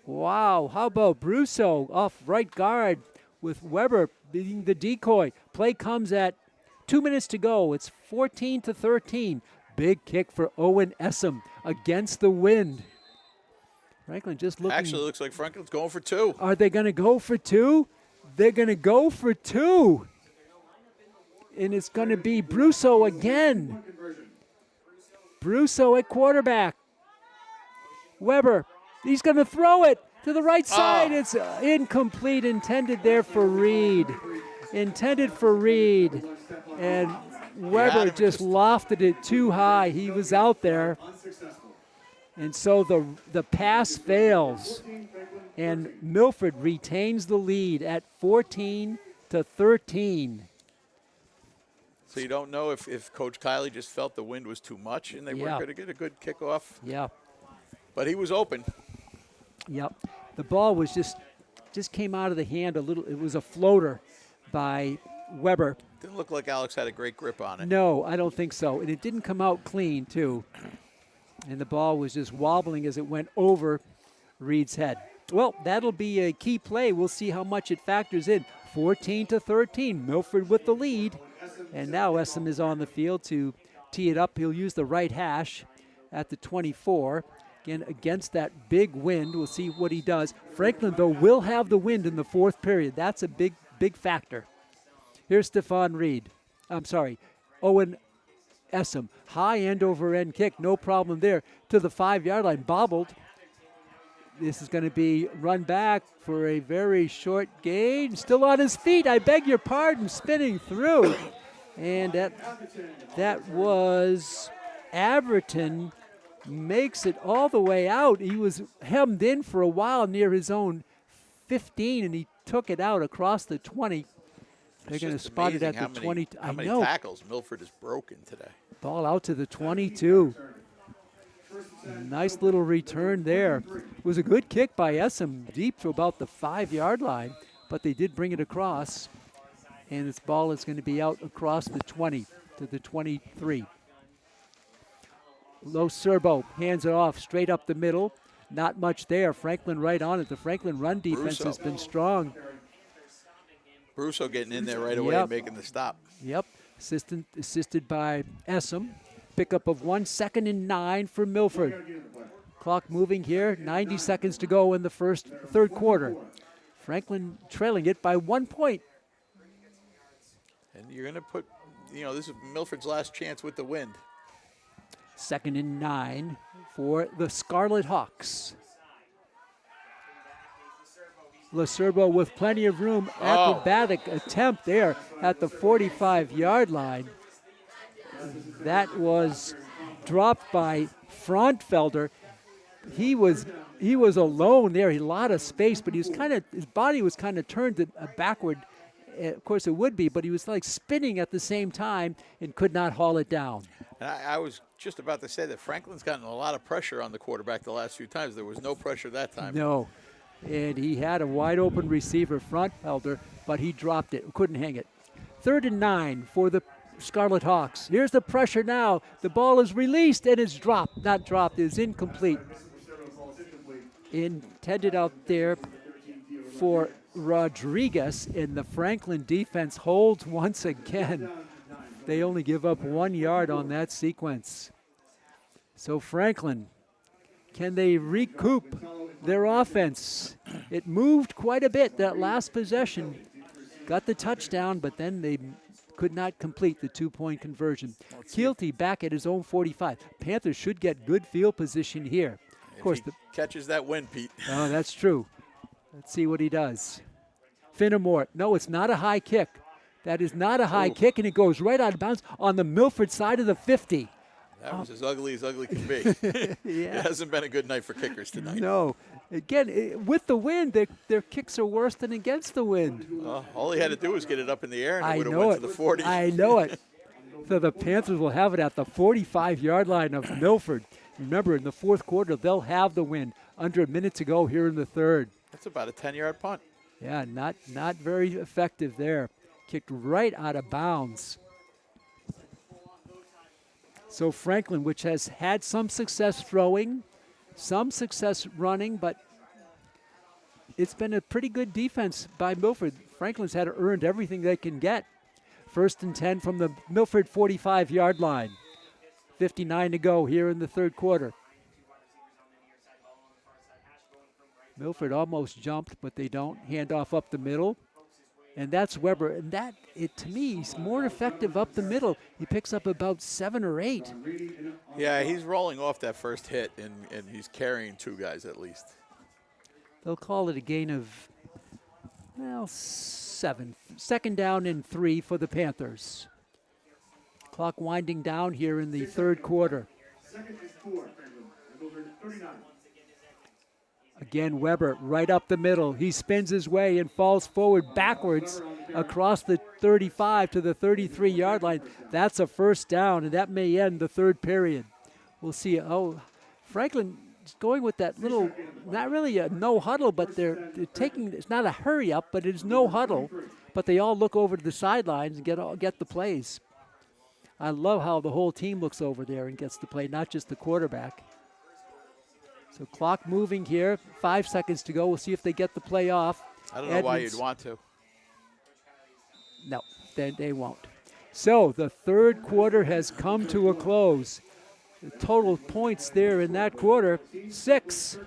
Wow, how about Brusso off right guard with Weber being the decoy. Play comes at 2 minutes to go. It's 14-13. Big kick for Owen Essam against the wind. Franklin just looking. Actually, looks like Franklin's going for 2. Are they going to go for 2? They're going to go for 2. And it's going to be Brusso again. Brusso at quarterback. Weber, he's going to throw it to the right side. It's incomplete, intended there for Reed. Intended for Reed. And Weber just lofted it too high. He was out there. And so the pass fails. And Milford retains the lead at 14-13. So you don't know if Coach Kiley just felt the wind was too much and they weren't going to get a good kickoff. Yeah. But he was open. Yep. The ball was just came out of the hand a little. It was a floater by Weber. Didn't look like Alex had a great grip on it. No, I don't think so. And it didn't come out clean, too. And the ball was just wobbling as it went over Reed's head. Well, that'll be a key play. We'll see how much it factors in. 14-13, Milford with the lead. And now Essam is on the field to tee it up. He'll use the right hash at the 24. Again, against that big wind. We'll see what he does. Franklin, though, will have the wind in the 4th period. That's a big, big factor. Here's Stephon Reed. Owen Essam. High end over end kick. No problem there. To the 5-yard line. Bobbled. This is going to be run back for a very short gain. Still on his feet. I beg your pardon. Spinning through. And that was Averton. Makes it all the way out. He was hemmed in for a while near his own 15, and he took it out across the 20. They're going to spot it at the 20. How many tackles Milford has broken today? Ball out to the 22. Nice little return there. It was a good kick by Essam, deep to about the 5-yard line. but they did bring it across. And this ball is going to be out across the 20 to the 23. Low Serbo hands it off straight up the middle. Not much there. Franklin right on it. The Franklin run defense has been strong. Brusso getting in there right away and making the stop. Yep. Assisted by Essam. Pickup of 1, 2nd and 9 for Milford. Clock moving here. 90 seconds to go in the third quarter. Franklin trailing it by 1 point. And you're going to put, this is Milford's last chance with the wind. 2nd and 9 for the Scarlet Hawks. LaCerbo with plenty of room. Acrobatic attempt there at the 45-yard line. That was dropped by Frontfelder. He was alone there. He had a lot of space, but his body was kind of turned backward. Of course it would be, but he was like spinning at the same time and could not haul it down. And I was just about to say that Franklin's gotten a lot of pressure on the quarterback the last few times. There was no pressure that time. No. And he had a wide open receiver, Frontfelder, but he dropped it, couldn't hang it. 3rd and 9 for the Scarlet Hawks. Here's the pressure now. The ball is released and it's dropped. Not dropped, it's incomplete. Intended out there for Rodriguez, and the Franklin defense holds once again. They only give up 1 yard on that sequence. So Franklin, can they recoup their offense? It moved quite a bit that last possession. Got the touchdown, but then they could not complete the 2-point conversion. Keelty back at his own 45. Panthers should get good field position here. Of course, he catches that wind, Pete. Oh, that's true. Let's see what he does. Finnemore. No, it's not a high kick. That is not a high kick, and it goes right out of bounds on the Milford side of the 50. That was as ugly can be. Yeah. It hasn't been a good night for kickers tonight. No. Again, with the wind, their kicks are worse than against the wind. All he had to do was get it up in the air, and it would have went to the 40. I know it. So the Panthers will have it at the 45-yard line of Milford. Remember, in the fourth quarter, they'll have the wind. Under a minute to go here in the third. That's about a 10-yard punt. Yeah, not very effective there. Kicked right out of bounds. So Franklin, which has had some success throwing, some success running, but it's been a pretty good defense by Milford. Franklin's had earned everything they can get. 1st and 10 from the Milford 45-yard line. 59 to go here in the third quarter. Milford almost jumped, but they don't. Handoff up the middle. And that's Weber. And that, to me, he's more effective up the middle. He picks up about 7 or 8. Yeah, he's rolling off that first hit, and he's carrying 2 guys at least. They'll call it a gain of, 7. 2nd down and 3 for the Panthers. Clock winding down here in the third quarter. 2nd and 4, Milford 39. Again, Weber right up the middle. He spins his way and falls forward backwards across the 35 to the 33-yard line. That's a 1st down, and that may end the third period. We'll see. Franklin is going with that little, not really a no huddle, but they're taking, it's not a hurry up, but it's no huddle. But they all look over to the sidelines and get the plays. I love how the whole team looks over there and gets the play, not just the quarterback. So clock moving here, 5 seconds to go. We'll see if they get the play off. I don't know why you'd want to. No, they won't. So the third quarter has come to a close. The total points there in that quarter, 6.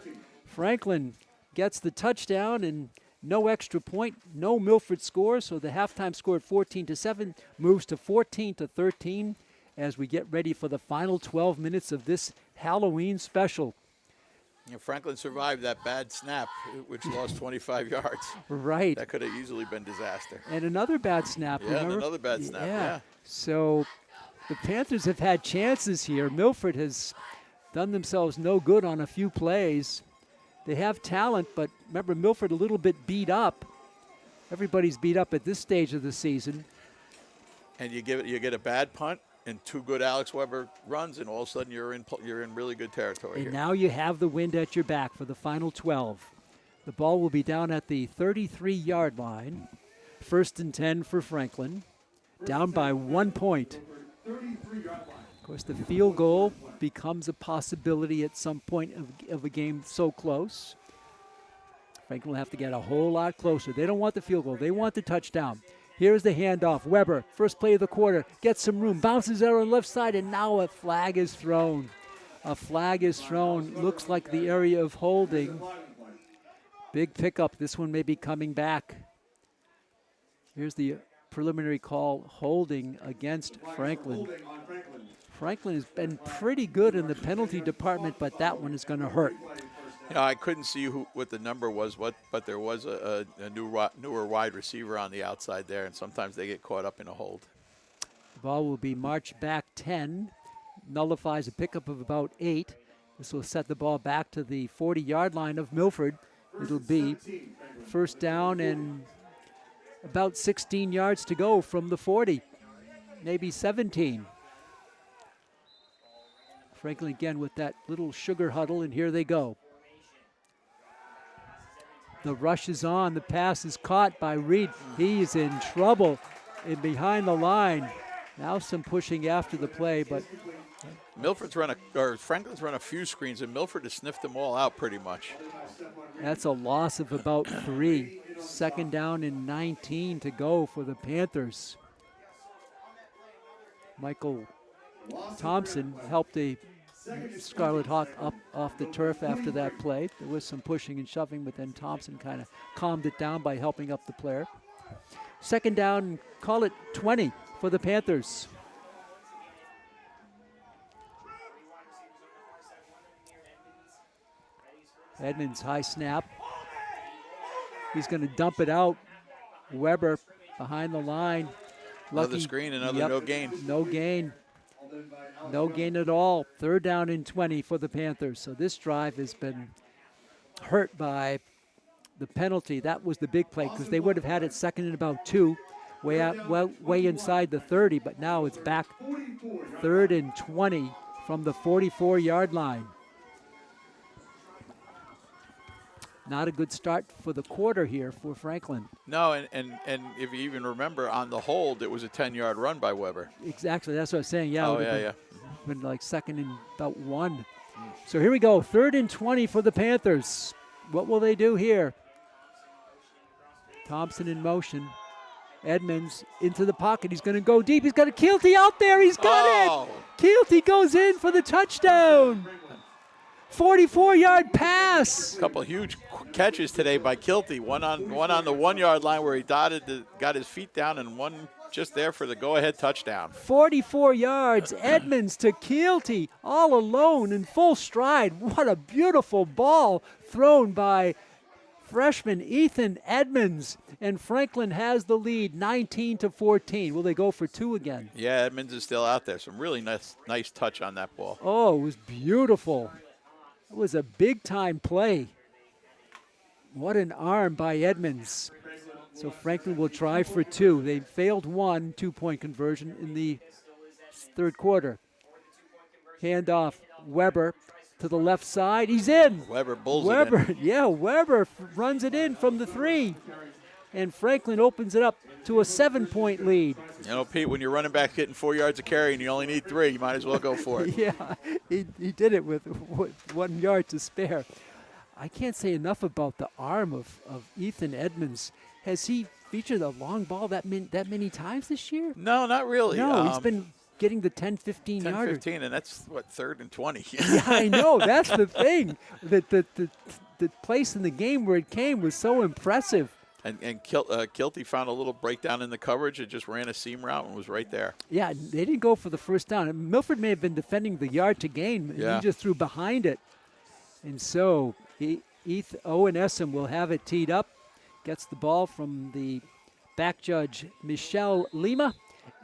Franklin gets the touchdown and no extra point, no Milford score. So the halftime score at 14-7 moves to 14-13 as we get ready for the final 12 minutes of this Halloween special. Franklin survived that bad snap, which lost 25 yards. Right. That could have easily been disaster. And another bad snap, Yeah, remember? another bad snap, yeah. So the Panthers have had chances here. Milford has done themselves no good on a few plays. They have talent, but remember, Milford a little bit beat up. Everybody's beat up at this stage of the season. And you get a bad punt and 2 good Alex Weber runs, and all of a sudden you're in really good territory And here. now you have the wind at your back for the final 12. The ball will be down at the 33-yard line. 1st and 10 for Franklin. Down by 1 point. Of course, the field goal becomes a possibility at some point of a game so close. Franklin will have to get a whole lot closer. They don't want the field goal. They want the touchdown. Here's the handoff. Weber, first play of the quarter, gets some room, bounces out on the left side, and now a flag is thrown. A flag is thrown. Looks like the area of holding. Big pickup. This one may be coming back. Here's the preliminary call, holding against Franklin. Franklin has been pretty good in the penalty department, but that one is going to hurt. You know, I couldn't see what the number was, but there was a newer wide receiver on the outside there, and sometimes they get caught up in a hold. The ball will be marched back 10, nullifies a pickup of about 8. This will set the ball back to the 40-yard line of Milford. It'll be first down and about 16 yards to go from the 40, maybe 17. Franklin again with that little sugar huddle, and here they go. The rush is on. The pass is caught by Reed. He's in trouble and behind the line. Now some pushing after the play, but Franklin's run a few screens, and Milford has sniffed them all out pretty much. That's a loss of about 3. 2nd down and 19 to go for the Panthers. Michael Thompson helped a Scarlet Hawk up off the turf after that play. There was some pushing and shoving, but then Thompson kind of calmed it down by helping up the player. 2nd down, call it 20 for the Panthers. Edmonds, high snap. He's going to dump it out. Weber behind the line. Another screen, no gain. No gain. No gain at all. 3rd down and 20 for the Panthers. So this drive has been hurt by the penalty. That was the big play because they would have had it 2nd and about 2, way inside the 30. But now it's back 3rd and 20 from the 44-yard line. Not a good start for the quarter here for Franklin. No, and if you even remember, on the hold, it was a 10-yard run by Weber. Exactly, that's what I was saying. Yeah, yeah. Been like 2nd and about 1. So here we go, 3rd and 20 for the Panthers. What will they do here? Thompson in motion. Edmonds into the pocket. He's going to go deep. He's got a Keelty out there. He's got it. Keelty goes in for the touchdown. 44-yard pass. A couple of huge catches today by Keelty. One on the 1-yard line where he got his feet down, and one just there for the go-ahead touchdown. 44 yards. Edmonds to Keelty, all alone in full stride. What a beautiful ball thrown by freshman Ethan Edmonds. And Franklin has the lead, 19-14. Will they go for 2 again? Yeah, Edmonds is still out there. Some really nice touch on that ball. Oh, it was beautiful. It was a big-time play. What an arm by Edmonds. So Franklin will try for 2. They failed 1 2-point conversion in the 3rd quarter. Handoff, Weber to the left side. He's in. Weber bulls it in. Yeah, Weber runs it in from the 3. And Franklin opens it up to a 7-point lead. You know, Pete, when you're running back getting 4 yards of carry and you only need 3, you might as well go for it. Yeah, he did it with 1 yard to spare. I can't say enough about the arm of Ethan Edmonds. Has he featured a long ball that many times this year? No, not really. No, he's been getting the 10, 15 yarder. 15, and that's, 3rd and 20. Yeah, I know. That's the thing. The place in the game where it came was so impressive. And Keelty found a little breakdown in the coverage. It just ran a seam route and was right there. Yeah, they didn't go for the first down. Milford may have been defending the yard to gain, and he just threw behind it. And so Owen Essam will have it teed up, gets the ball from the back judge, Michelle Lima,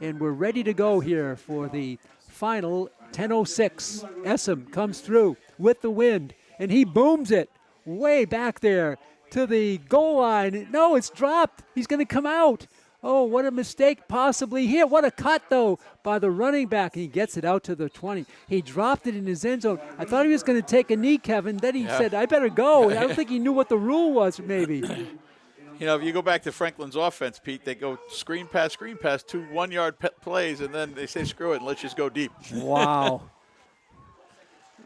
and we're ready to go here for the final 10:06. Essam comes through with the wind, and he booms it way back there to the goal line. No, it's dropped. He's going to come out. Oh, what a mistake possibly here. What a cut, though, by the running back. And he gets it out to the 20. He dropped it in his end zone. I thought he was going to take a knee, Kevin. Then he said, I better go. I don't think he knew what the rule was, maybe. You know, if you go back to Franklin's offense, Pete, they go screen pass, 2 1-yard plays, and then they say, screw it, and let's just go deep. Wow.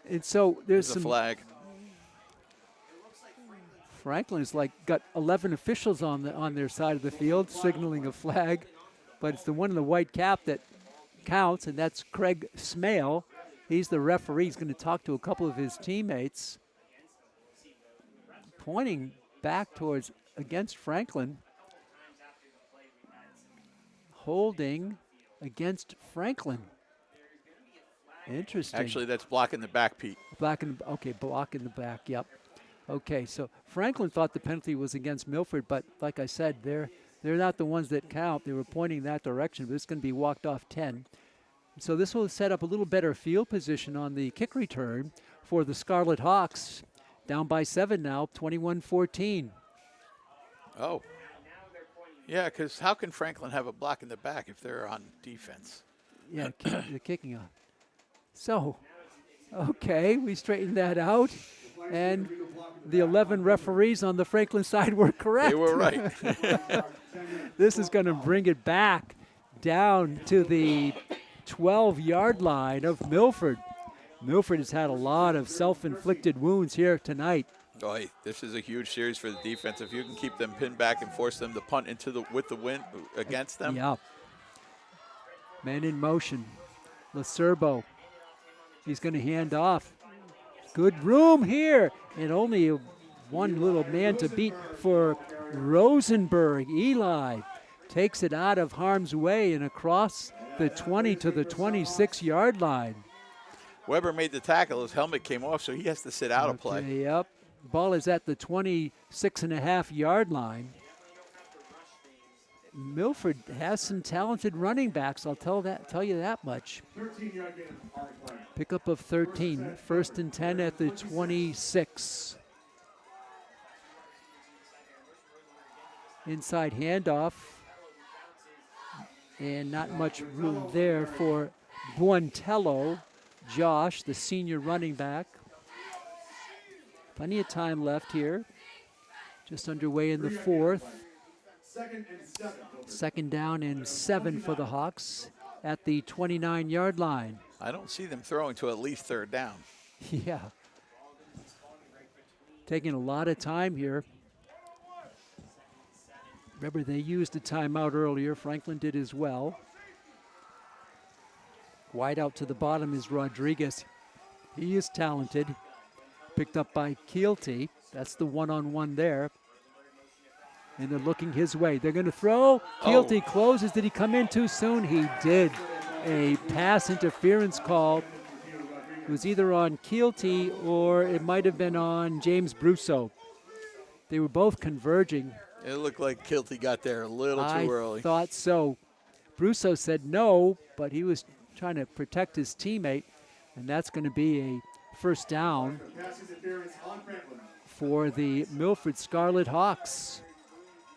And so there's a some flag. Franklin's got 11 officials on their side of the field signaling a flag, but it's the one in the white cap that counts, and that's Craig Smale. He's the referee. He's going to talk to a couple of his teammates, pointing back towards against Franklin. Holding against Franklin. Interesting. Actually, that's blocking the back, Pete. Block in the back, yep. Okay, so Franklin thought the penalty was against Milford, but like I said, they're not the ones that count. They were pointing that direction, but it's going to be walked off 10. So this will set up a little better field position on the kick return for the Scarlet Hawks. Down by 7 now, 21-14. Oh. Yeah, because how can Franklin have a block in the back if they're on defense? Yeah, they're kicking off. So, okay, we straightened that out. And the 11 referees on the Franklin side were correct. They were right. This is going to bring it back down to the 12-yard line of Milford. Milford has had a lot of self-inflicted wounds here tonight. Boy, this is a huge series for the defense. If you can keep them pinned back and force them to punt with the wind against them. Yeah. Man in motion. Lacerbo. He's going to hand off. Good room here. And only one little man to beat for Rosenberg. Eli takes it out of harm's way and across the 20 to the 26-yard line. Weber made the tackle. His helmet came off, so he has to sit out of play. Yep. Ball is at the 26.5-yard line. Milford has some talented running backs. I'll tell you that much. Pickup of 13. First and 10 at the 26. Inside handoff. And not much room there for Buontello. Josh, the senior running back. Plenty of time left here. Just underway in the fourth. Second down and 7 for the Hawks at the 29-yard line. I don't see them throwing to at least third down. Yeah. Taking a lot of time here. Remember, they used a timeout earlier. Franklin did as well. Wide out to the bottom is Rodriguez. He is talented. Picked up by Keelty. That's the one-on-one there. And they're looking his way. They're going to throw. Keelty closes. Did he come in too soon? He did. A pass interference call. It was either on Keelty or it might have been on James Brusso. They were both converging. It looked like Keelty got there a little too early. I thought so. Brusso said no, but he was trying to protect his teammate, and that's going to be a first down for the Milford Scarlet Hawks.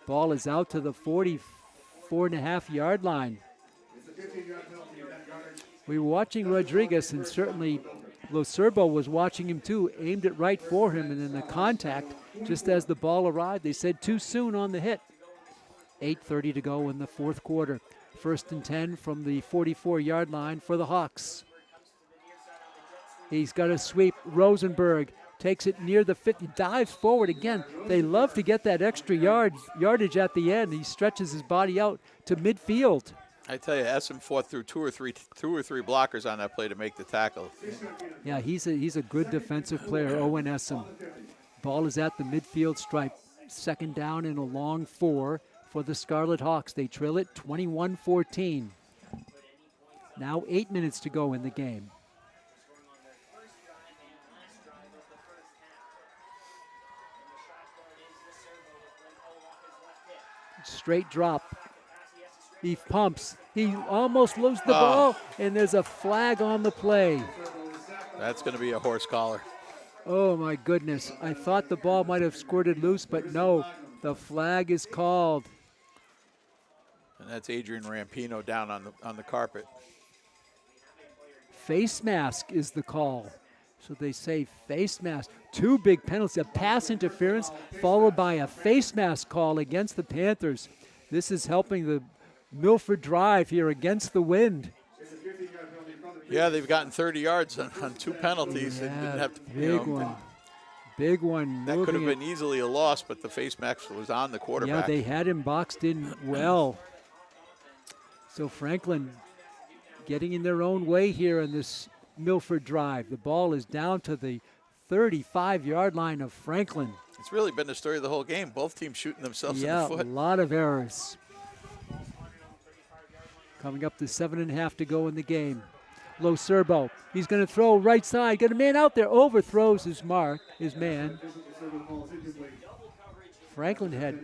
Ball is out to the 44.5-yard line. We were watching Rodriguez, and certainly Locerbo was watching him too, aimed it right for him, and then the contact just as the ball arrived. They said too soon on the hit. 8:30 to go in the fourth quarter. First and 10 from the 44-yard line for the Hawks. He's got a sweep. Rosenberg takes it near the 50, dives forward again. They love to get that extra yardage at the end. He stretches his body out to midfield. I tell you, Essen fought through two or three blockers on that play to make the tackle. Yeah, he's a good defensive player, Owen Essen. Ball is at the midfield stripe. Second down and a long 4 for the Scarlet Hawks. They trail it 21-14. Now 8 minutes to go in the game. Straight drop. He pumps. He almost loses the ball, and there's a flag on the play. That's going to be a horse collar. Oh, my goodness. I thought the ball might have squirted loose, but no. The flag is called. And that's Adrian Rampino down on the carpet. Face mask is the call. So they say face mask. 2 big penalties, a pass interference followed by a face mask call against the Panthers. This is helping the Milford drive here against the wind. Yeah, they've gotten 30 yards on 2 penalties and didn't have to. Big one. Big one. That could have been easily a loss, but the face mask was on the quarterback. Yeah, they had him boxed in well. So Franklin getting in their own way here in this Milford drive. The ball is down to the 35-yard line of Franklin. It's really been the story of the whole game. Both teams shooting themselves in the foot. Yeah, a lot of errors. Coming up to 7.5 to go in the game. Lo Serbo, he's going to throw right side. Got a man out there, overthrows his man. Franklin had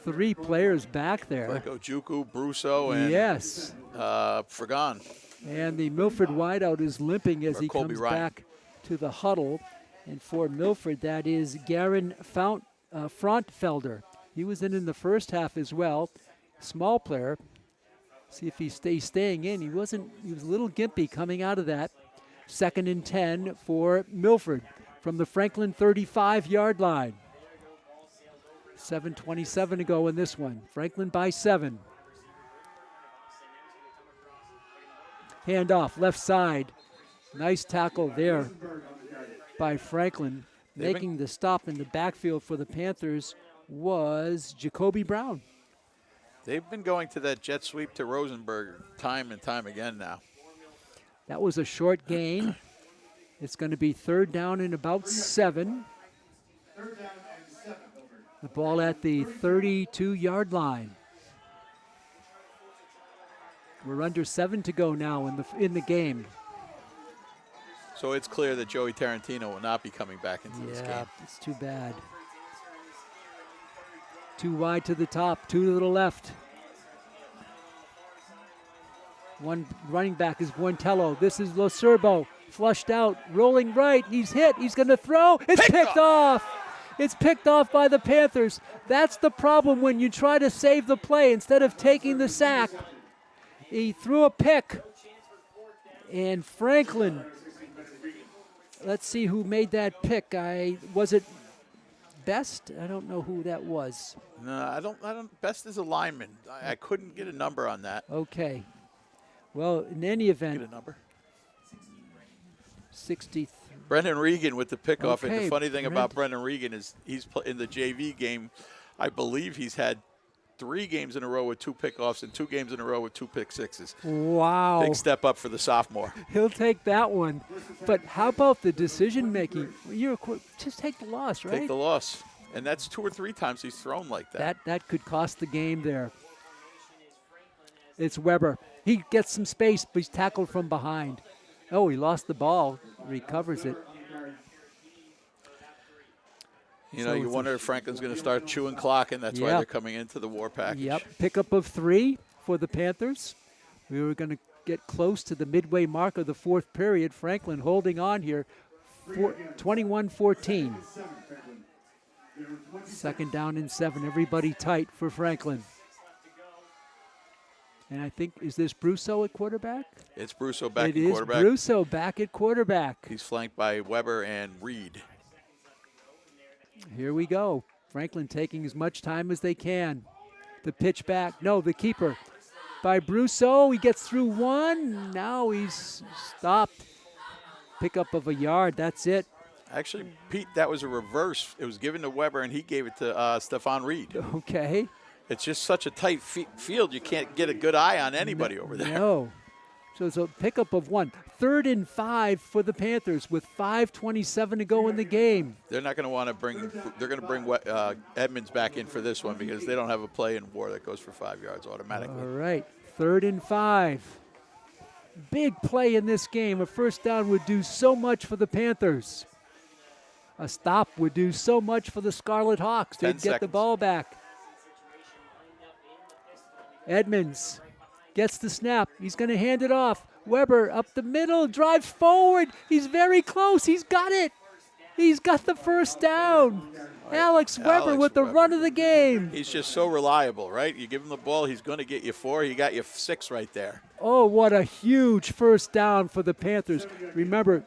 3 players back there. Like Ojukwu, Brusso, and yes, Fragon. And the Milford wideout is limping as he comes back to the huddle. And for Milford, that is Garen Frontfelder. He was in the first half as well. Small player. See if he stays staying in. He was a little gimpy coming out of that. 2nd and 10 for Milford from the Franklin 35-yard line. 7:27 to go in this one. Franklin by 7. Handoff left side. Nice tackle there by Franklin. Making the stop in the backfield for the Panthers was Jacoby Brown. They've been going to that jet sweep to Rosenberg time and time again now. That was a short gain. It's going to be 3rd down and about 7. The ball at the 32-yard line. We're under 7 to go now in the game. So it's clear that Joey Tarantino will not be coming back into this game. Yeah, it's too bad. 2 wide to the top, 2 to the left. One running back is Buentello. This is Lo Serbo, flushed out, rolling right. He's hit. He's going to throw. It's picked off. It's picked off by the Panthers. That's the problem when you try to save the play instead of taking the sack. He threw a pick. And Franklin, let's see who made that pick. Was it Best? I don't know who that was. No, I don't. Best is a lineman. I couldn't get a number on that. Okay. Well, in any event. Get a number. 63. Brendan Regan with the pickoff. Okay, And the funny thing about Brendan Regan is he's in the JV game. I believe he's had 3 games in a row with 2 pickoffs and 2 games in a row with 2 pick sixes. Wow. Big step up for the sophomore. He'll take that one. But how about the decision making? Just take the loss, right? Take the loss. And that's 2 or 3 times he's thrown like that. That could cost the game there. It's Weber. He gets some space, but he's tackled from behind. Oh, he lost the ball. Recovers it. You know, you wonder if Franklin's going to start chewing clock, and that's why they're coming into the war package. Yep. Pickup of 3 for the Panthers. We were going to get close to the midway mark of the 4th period. Franklin holding on here, 21-14. 2nd down and 7. Everybody tight for Franklin. And I think, is this Brusso at quarterback? It's Brusso back at quarterback. It is Brusso back at quarterback. He's flanked by Weber and Reed. Here we go. Franklin taking as much time as they can. The pitch back. No, the keeper by Brusso. He gets through 1. Now he's stopped. Pickup of a yard. That's it. Actually, Pete, that was a reverse. It was given to Weber, and he gave it to Stephon Reed. Okay. It's just such a tight field. You can't get a good eye on anybody over there. No. So it's a pickup of 1. 3rd and 5 for the Panthers with 5:27 to go in the game. They're not going to want to bring. They're going to bring Edmonds back in for this one because they don't have a play in war that goes for 5 yards automatically. All right. 3rd and 5. Big play in this game. A first down would do so much for the Panthers. A stop would do so much for the Scarlet Hawks. They'd get the ball back. Edmonds gets the snap. He's going to hand it off. Weber up the middle, drives forward. He's very close. He's got it. He's got the first down. Alex Weber Alex with the Weber. run of the game. He's just so reliable, right? You give him the ball, he's going to get you 4. He got you 6 right there. Oh, what a huge first down for the Panthers. Remember,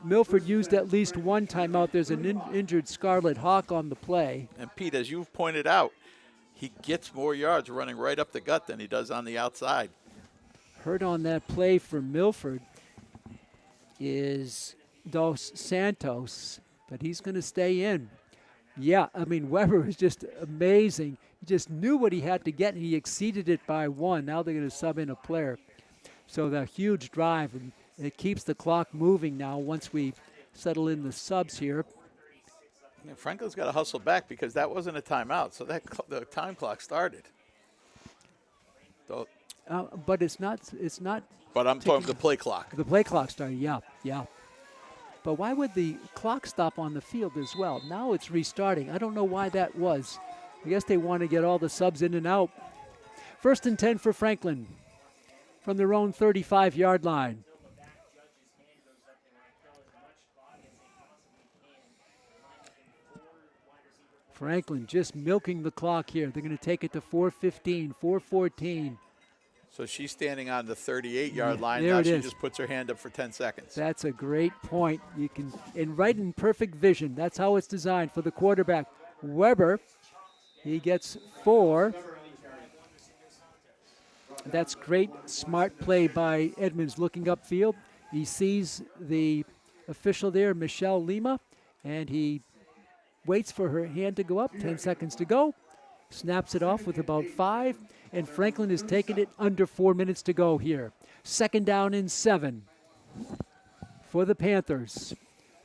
Milford used at least one timeout. There's an injured Scarlet Hawk on the play. And Pete, as you've pointed out, he gets more yards running right up the gut than he does on the outside. Hurt on that play for Milford is Dos Santos, but he's going to stay in. Yeah, I mean, Weber is just amazing. He just knew what he had to get, and he exceeded it by 1. Now they're going to sub in a player. So the huge drive, and it keeps the clock moving now once we settle in the subs here. And Franklin's got to hustle back because that wasn't a timeout, so that the time clock started. So, But it's not. but I'm talking the play clock. The play clock started. Yeah. But why would the clock stop on the field as well? Now it's restarting. I don't know why that was. I guess they want to get all the subs in and out. 1st and 10 for Franklin from their own 35-yard line. Franklin just milking the clock here. They're going to take it to 4:15, 4:14. So she's standing on the 38-yard line. There Now it she is. just puts her hand up for 10 seconds. That's a great point. You can, and right in perfect vision. That's how it's designed for the quarterback. Weber, he gets 4. That's great, smart play by Edmonds looking upfield. He sees the official there, Michelle Lima, and he waits for her hand to go up. 10 seconds to go. Snaps it off with about 5. And Franklin has taken it under 4 minutes to go here. 2nd down and 7 for the Panthers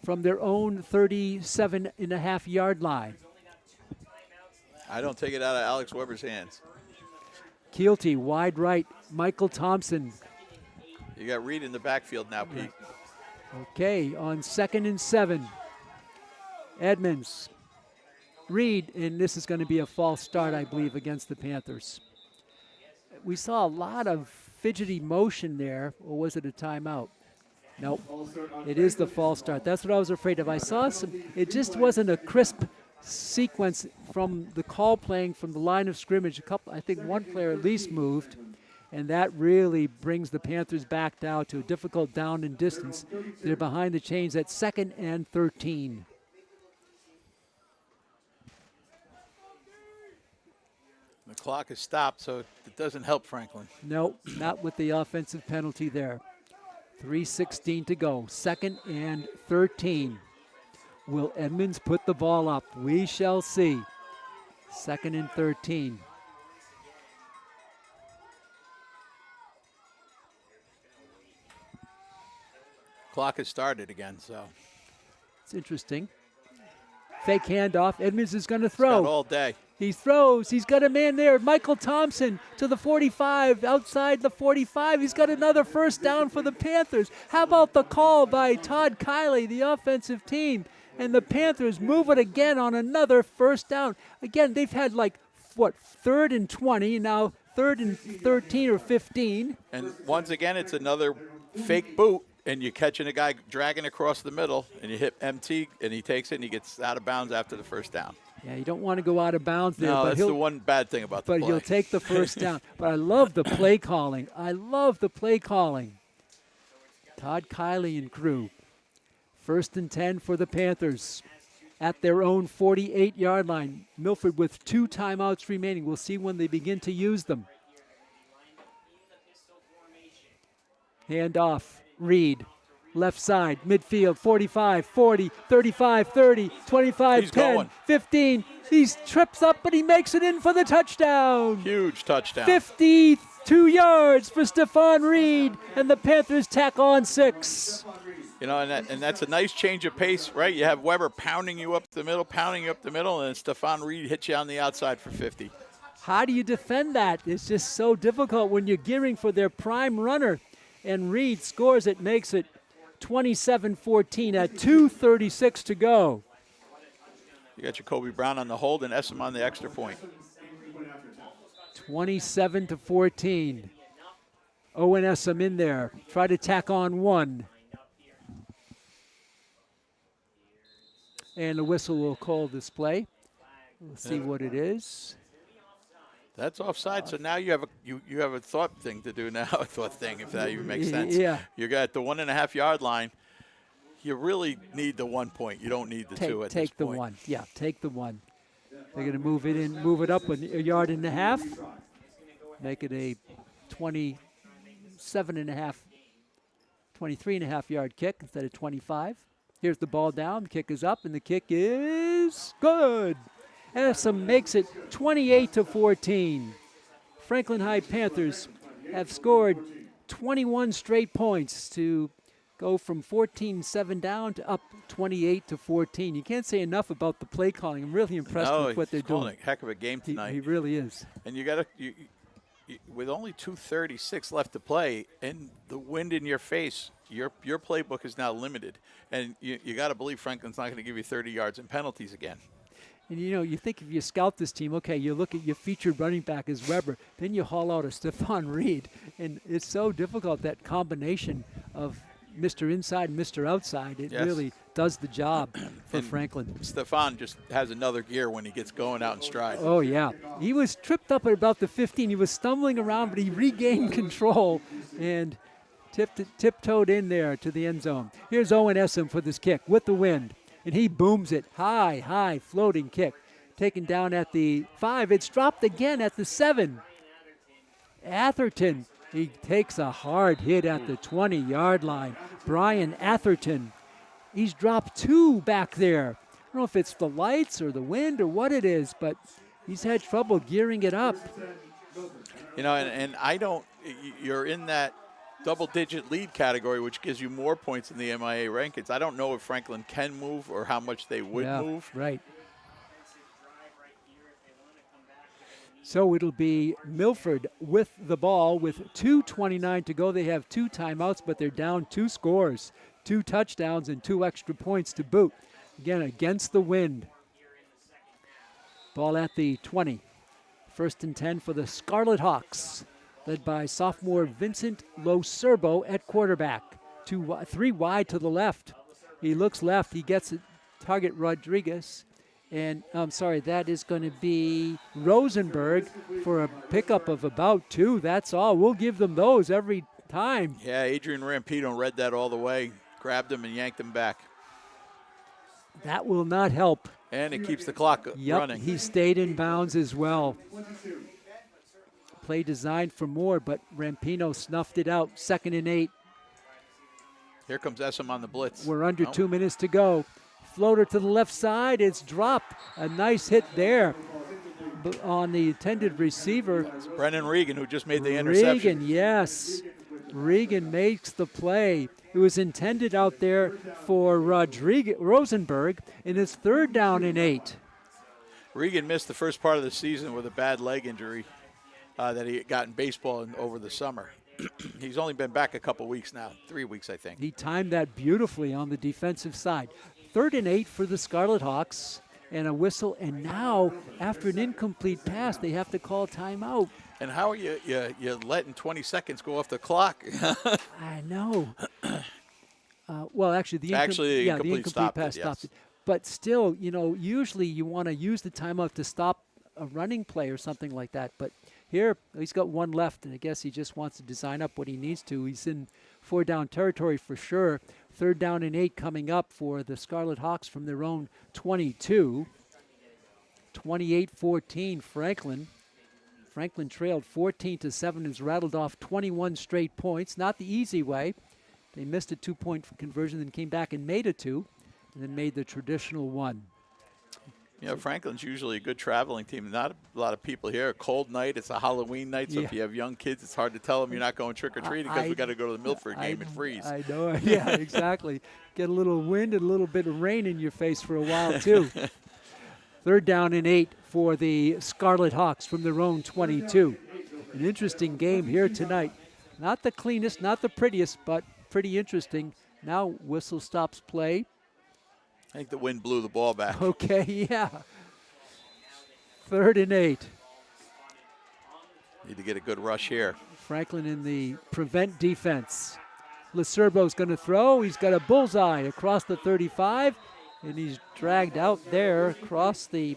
from their own 37.5-yard line. I don't take it out of Alex Weber's hands. Keelty, wide right. Michael Thompson. You got Reed in the backfield now, Pete. Okay, on 2nd and 7. Edmonds. Reed, and this is going to be a false start, I believe, against the Panthers. We saw a lot of fidgety motion there, or was it a timeout? Nope, it is the false start. That's what I was afraid of. I saw some, it just wasn't a crisp sequence from the call playing from the line of scrimmage. I think one player at least moved, and that really brings the Panthers back down to a difficult down and distance. They're behind the chains at 2nd and 13. The clock is stopped, so it doesn't help Franklin. No, not with the offensive penalty there. 3:16 to go. 2nd and 13. Will Edmonds put the ball up? We shall see. 2nd and 13. Clock has started again, so. It's interesting. Fake handoff. Edmonds is going to It's got throw. all day. He throws. He's got a man there. Michael Thompson to the 45. Outside the 45. He's got another first down for the Panthers. How about the call by Todd Kiley, the offensive team? And the Panthers move it again on another first down. Again, they've had 3rd and 20, now 3rd and 13 or 15. And once again, it's another fake boot, and you're catching a guy dragging across the middle, and you hit MT, and he takes it, and he gets out of bounds after the first down. Yeah, you don't want to go out of bounds there. No, but that's the one bad thing about the But play. he'll take the first down. But I love the play calling. Todd Kiley and crew. 1st and 10 for the Panthers at their own 48-yard line. Milford with 2 timeouts remaining. We'll see when they begin to use them. Hand off. Reed. Left side, midfield, 45, 40, 35, 30, 25, He's 10, going. 15. He trips up, but he makes it in for the touchdown. Huge touchdown. 52 yards for Stephon Reed, and the Panthers tack on 6. You know, and that's a nice change of pace, right? You have Weber pounding you up the middle, and then Stephon Reed hits you on the outside for 50. How do you defend that? It's just so difficult when you're gearing for their prime runner. And Reed scores it, makes it 27-14 at 2:36 to go. You got your Kobe Brown on the hold and Essam on the extra point. 27-14. Owen Essam in there. Try to tack on 1. And the whistle will call this play. We'll see what it is. That's offside. So now you have a thought thing to do now. A thought thing, if that even makes sense. Yeah. You got the 1.5 yard line. You really need the 1 point. You don't need the 2 at this point. Take the 1. Yeah, take the 1. They're going to move it up a yard and a half. Make it a 23.5 yard kick instead of 25. Here's the ball down. The kick is up, and the kick is good. Essam makes it 28-14. Franklin High Panthers have scored 21 straight points to go from 14-7 down to up 28-14. You can't say enough about the play calling. I'm really impressed with what they're doing. A heck of a game tonight. He really is. And you got to, with only 2:36 left to play, and the wind in your face, your playbook is now limited, and you got to believe Franklin's not going to give you 30 yards in penalties again. And, you think if you scout this team, okay, you look at your featured running back as Weber, then you haul out a Stephon Reed. And it's so difficult, that combination of Mr. Inside and Mr. Outside. It really does the job for Franklin. Stephon just has another gear when he gets going out in stride. Oh, yeah. He was tripped up at about the 15. He was stumbling around, but he regained control and tiptoed in there to the end zone. Here's Owen Essam for this kick with the wind. And he booms it. High, floating kick. Taken down at the 5. It's dropped again at the 7. Atherton, he takes a hard hit at the 20-yard line. Brian Atherton, he's dropped 2 back there. I don't know if it's the lights or the wind or what it is, but he's had trouble gearing it up. And I don't, you're in that double-digit lead category, which gives you more points in the MIA rankings. I don't know if Franklin can move or how much they would move. Right. So it'll be Milford with the ball with 2:29 to go. They have 2 timeouts, but they're down 2 scores, 2 touchdowns, and 2 extra points to boot. Again, against the wind. Ball at the 20. 1st and 10 for the Scarlet Hawks, led by sophomore Vincent Loserbo at quarterback. 3 wide to the left. He looks left. He gets it. Target Rodriguez. And I'm sorry, that is going to be Rosenberg for a pickup of about 2. That's all. We'll give them those every time. Yeah, Adrian Rampino read that all the way, grabbed him and yanked him back. That will not help. And it keeps the clock running. He stayed in bounds as well. Play designed for more, but Rampino snuffed it out. 2nd and 8. Here comes Essam on the blitz. We're under 2 minutes to go. Floater to the left side. It's dropped. A nice hit there on the intended receiver. It's Brennan Regan, who just made the interception. Regan, yes. Regan makes the play. It was intended out there for Rosenberg, and it's 3rd down and 8. Regan missed the first part of the season with a bad leg injury that he got in baseball over the summer. He's only been back a couple weeks now, 3 weeks, I think. He timed that beautifully on the defensive side. 3rd and 8 for the Scarlet Hawks, and a whistle. And now, after an incomplete pass, they have to call timeout. And how are you letting 20 seconds go off the clock? I know. Well, actually, the incomplete pass stopped it. But still, usually you want to use the timeout to stop a running play or something like that. But here, he's got 1 left, and I guess he just wants to design up what he needs to. He's in 4-down territory for sure. 3rd down and 8 coming up for the Scarlet Hawks from their own 22. 28-14 Franklin. Franklin trailed 14-7, has rattled off 21 straight points. Not the easy way. They missed a 2-point conversion, then came back and made a 2, and then made the traditional 1. Franklin's usually a good traveling team. Not a lot of people here. A cold night. It's a Halloween night, so if you have young kids, it's hard to tell them you're not going trick-or-treating because we got to go to the Milford game and freeze. I know. Yeah, exactly. Get a little wind and a little bit of rain in your face for a while, too. 3rd down and 8 for the Scarlet Hawks from their own 22. An interesting game here tonight. Not the cleanest, not the prettiest, but pretty interesting. Now whistle stops play. I think the wind blew the ball back. Okay, yeah. 3rd and 8. Need to get a good rush here. Franklin in the prevent defense. Lacerbo's going to throw. He's got a bullseye across the 35, And he's dragged out there across the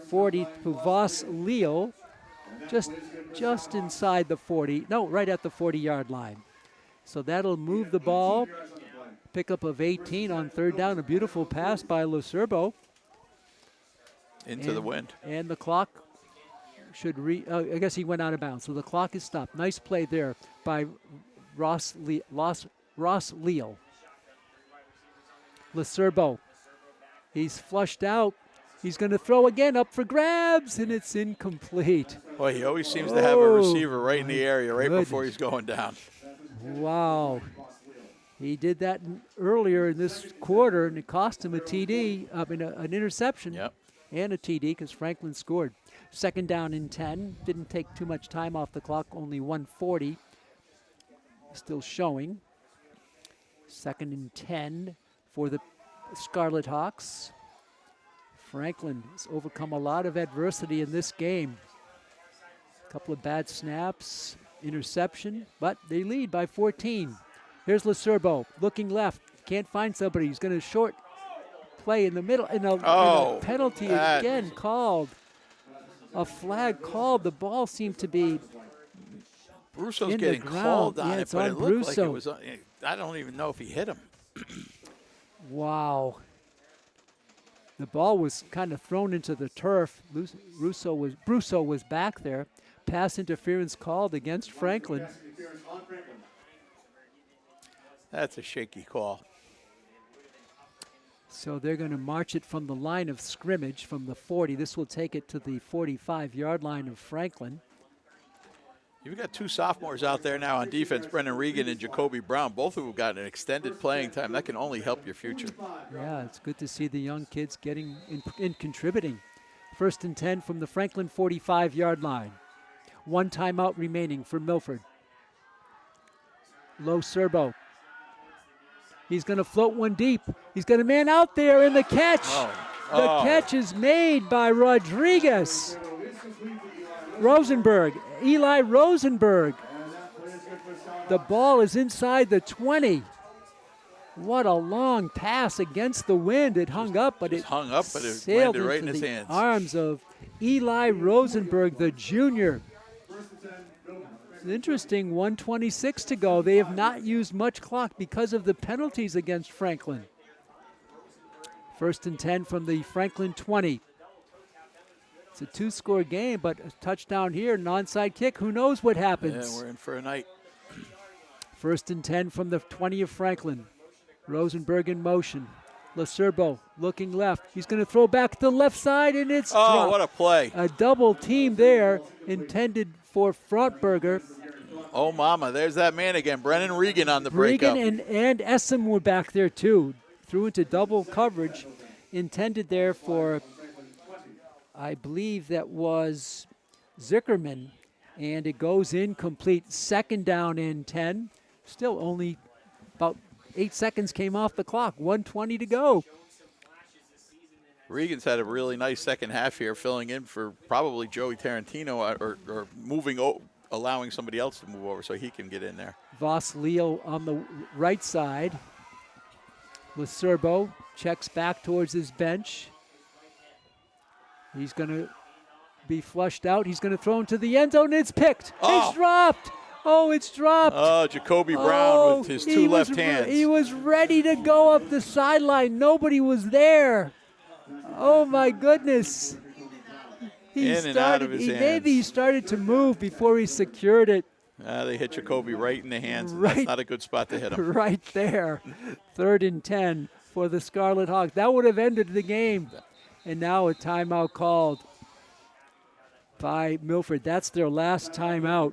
40 to Voss Leo, just inside the 40. No, right at the 40-yard line. So that'll move the ball. Pickup of 18 on third down. A beautiful pass by Lucerbo. Into the wind. And the clock should I guess he went out of bounds. So the clock is stopped. Nice play there by Ross Leo. Lucerbo. He's flushed out. He's going to throw again, up for grabs, and it's incomplete. Boy, he always seems to have a receiver right in the area right before he's going down. Wow. He did that earlier in this quarter, and it cost him a TD, an interception, and a TD because Franklin scored. Second down and 10. Didn't take too much time off the clock, only 1:40. Still showing. Second and 10 for the Scarlet Hawks. Franklin has overcome a lot of adversity in this game. A couple of bad snaps, interception, but they lead by 14. Here's Lucerbo looking left. Can't find somebody. He's going to short play in the middle. And a penalty again called. A flag called. The ball seemed to be Brusso's getting called on it, but it looked like it was. I don't even know if he hit him. Wow. The ball was kind of thrown into the turf. Brusso was back there. Pass interference called against Franklin. That's a shaky call. So they're going to march it from the line of scrimmage from the 40. This will take it to the 45-yard line of Franklin. You've got two sophomores out there now on defense, Brendan Regan and Jacoby Brown. Both of them have got an extended playing time. That can only help your future. Yeah, it's good to see the young kids getting in contributing. First and 10 from the Franklin 45-yard line. One timeout remaining for Milford. Low Serbo. He's going to float one deep. He's got a man out there, and the catch. The catch is made by Rodriguez. Eli Rosenberg. The ball is inside the 20. What a long pass against the wind. It hung up, but it sailed landed right in into his the hands. arms of Eli Rosenberg, the junior. It's interesting, 1:26 to go. They have not used much clock because of the penalties against Franklin. First and 10 from the Franklin 20. It's a two-score game, but a touchdown here, an onside kick. Who knows what happens? Yeah, we're in for a night. First and 10 from the 20 of Franklin. Rosenberg in motion. Lucerbo looking left. He's going to throw back to the left side, and it's dropped. What a play. A double team there intended for Frontberger. Oh, mama, there's that man again. Brennan Regan on the breakup. Regan and Essam were back there, too. Threw into double coverage. Intended there for, I believe that was Zickerman. And it goes incomplete. Second down and 10. Still only about 8 seconds came off the clock. 1:20 to go. Regan's had a really nice second half here, filling in for probably Joey Tarantino or allowing somebody else to move over so he can get in there. Voss Leo on the right side. Lucerbo checks back towards his bench. He's going to be flushed out. He's going to throw into the end zone. It's picked. It's dropped. It's dropped. Oh, Jacoby Brown with his two left hands. He was ready to go up the sideline. Nobody was there. Oh, my goodness. In and out of his hands. Maybe he started to move before he secured it. They hit Jacoby right in the hands. Right, that's not a good spot to hit him. Right there. 3rd and 10 for the Scarlet Hawks. That would have ended the game. And now a timeout called by Milford. That's their last timeout.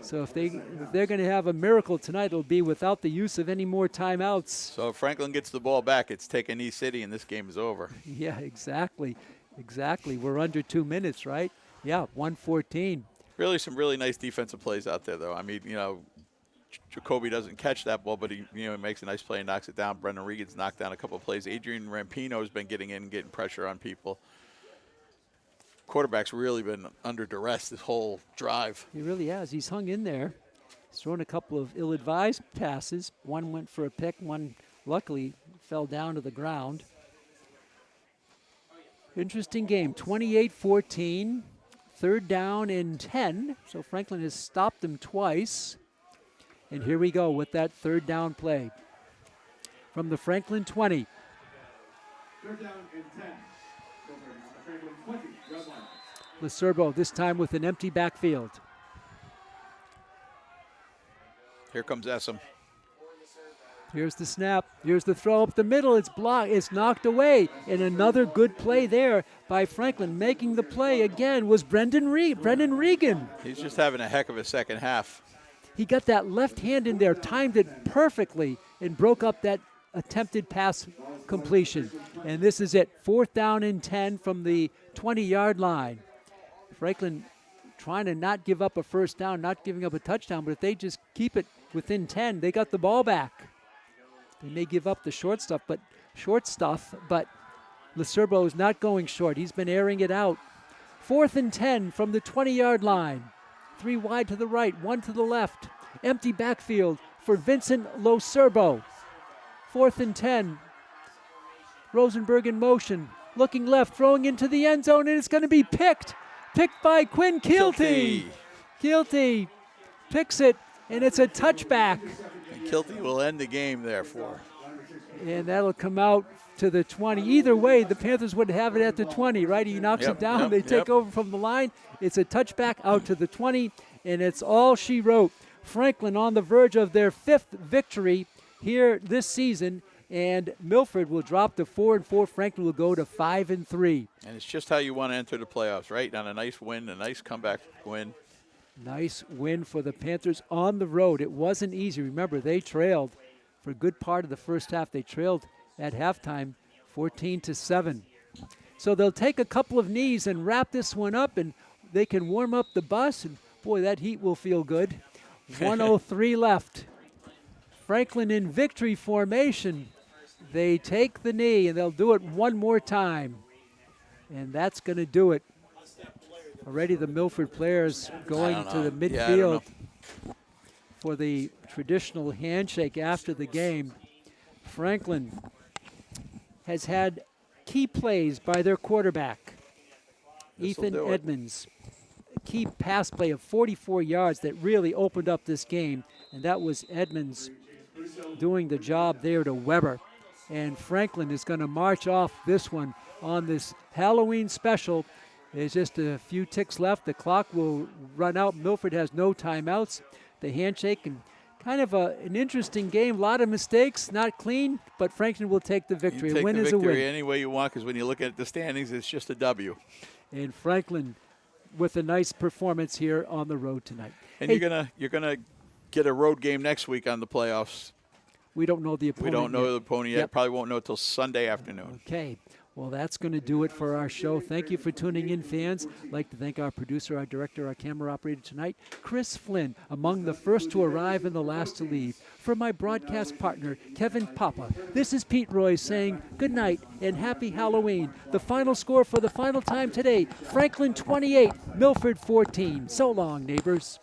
So if they're going to have a miracle tonight, it'll be without the use of any more timeouts. So if Franklin gets the ball back, it's taking East City, and this game is over. Yeah, exactly. We're under 2 minutes, right? Yeah, 1:14. Really, some really nice defensive plays out there, though. I mean, Jacoby doesn't catch that ball, but he makes a nice play and knocks it down. Brendan Regan's knocked down a couple of plays. Adrian Rampino has been getting in and getting pressure on people. Quarterback's really been under duress this whole drive. He really has. He's hung in there. He's thrown a couple of ill-advised passes. One went for a pick. One, luckily, fell down to the ground. Interesting game, 28-14, 3rd down and 10. So Franklin has stopped them twice. And here we go with that 3rd down play. From the Franklin 20. 3rd down and 10. Milford on the Franklin 20, red line. Lacerbo this time with an empty backfield. Here comes Essam. Here's the snap. Here's the throw up the middle. It's blocked. It's knocked away. And another good play there by Franklin. Making the play again was Brendan Regan. He's just having a heck of a second half. He got that left hand in there, timed it perfectly, and broke up that attempted pass completion. And this is it. 4th down and 10 from the 20-yard line. Franklin trying to not give up a first down, not giving up a touchdown, but if they just keep it within 10, they got the ball back. They may give up the short stuff, but Lacerbo is not going short. He's been airing it out. 4th and 10 from the 20-yard line. 3 wide to the right, 1 to the left. Empty backfield for Vincent Lacerbo. 4th and 10. Rosenberg in motion, looking left, throwing into the end zone, and it's going to be picked. Picked by Quinn Kilty. Kilty picks it, and it's a touchback. And Kilty will end the game there for. And that'll come out to the 20. Either way, the Panthers would have it at the 20, right? He knocks it down. They take over from the line. It's a touchback out to the 20, and it's all she wrote. Franklin on the verge of their 5th victory here this season, and Milford will drop to 4-4. Franklin will go to 5-3. And it's just how you want to enter the playoffs, right? On a nice win, a nice comeback win. Nice win for the Panthers on the road. It wasn't easy. Remember, they trailed for a good part of the first half. They trailed at halftime 14-7. So they'll take a couple of knees and wrap this one up, and they can warm up the bus. And boy, that heat will feel good. 1:03 left. Franklin in victory formation. They take the knee, and they'll do it one more time. And that's going to do it. Already the Milford players going to the midfield for the traditional handshake after the game. Franklin has had key plays by their quarterback, Ethan Edmonds. Key pass play of 44 yards that really opened up this game, and that was Edmonds doing the job there to Weber. And Franklin is going to march off this one on this Halloween special. There's just a few ticks left. The clock will run out. Milford has no timeouts. The handshake, and kind of an interesting game. A lot of mistakes, not clean, but Franklin will take the victory. A win is a win. Any way you want, because when you look at the standings, it's just a W. And Franklin with a nice performance here on the road tonight. And you're gonna get a road game next week on the playoffs. We don't know the opponent. We don't know the opponent yet. Probably won't know until Sunday afternoon. Okay. Well, that's going to do it for our show. Thank you for tuning in, fans. I'd like to thank our producer, our director, our camera operator tonight, Chris Flynn, among the first to arrive and the last to leave. For my broadcast partner, Kevin Papa, this is Pete Roy saying good night and happy Halloween. The final score for the final time today, Franklin 28, Milford 14. So long, neighbors.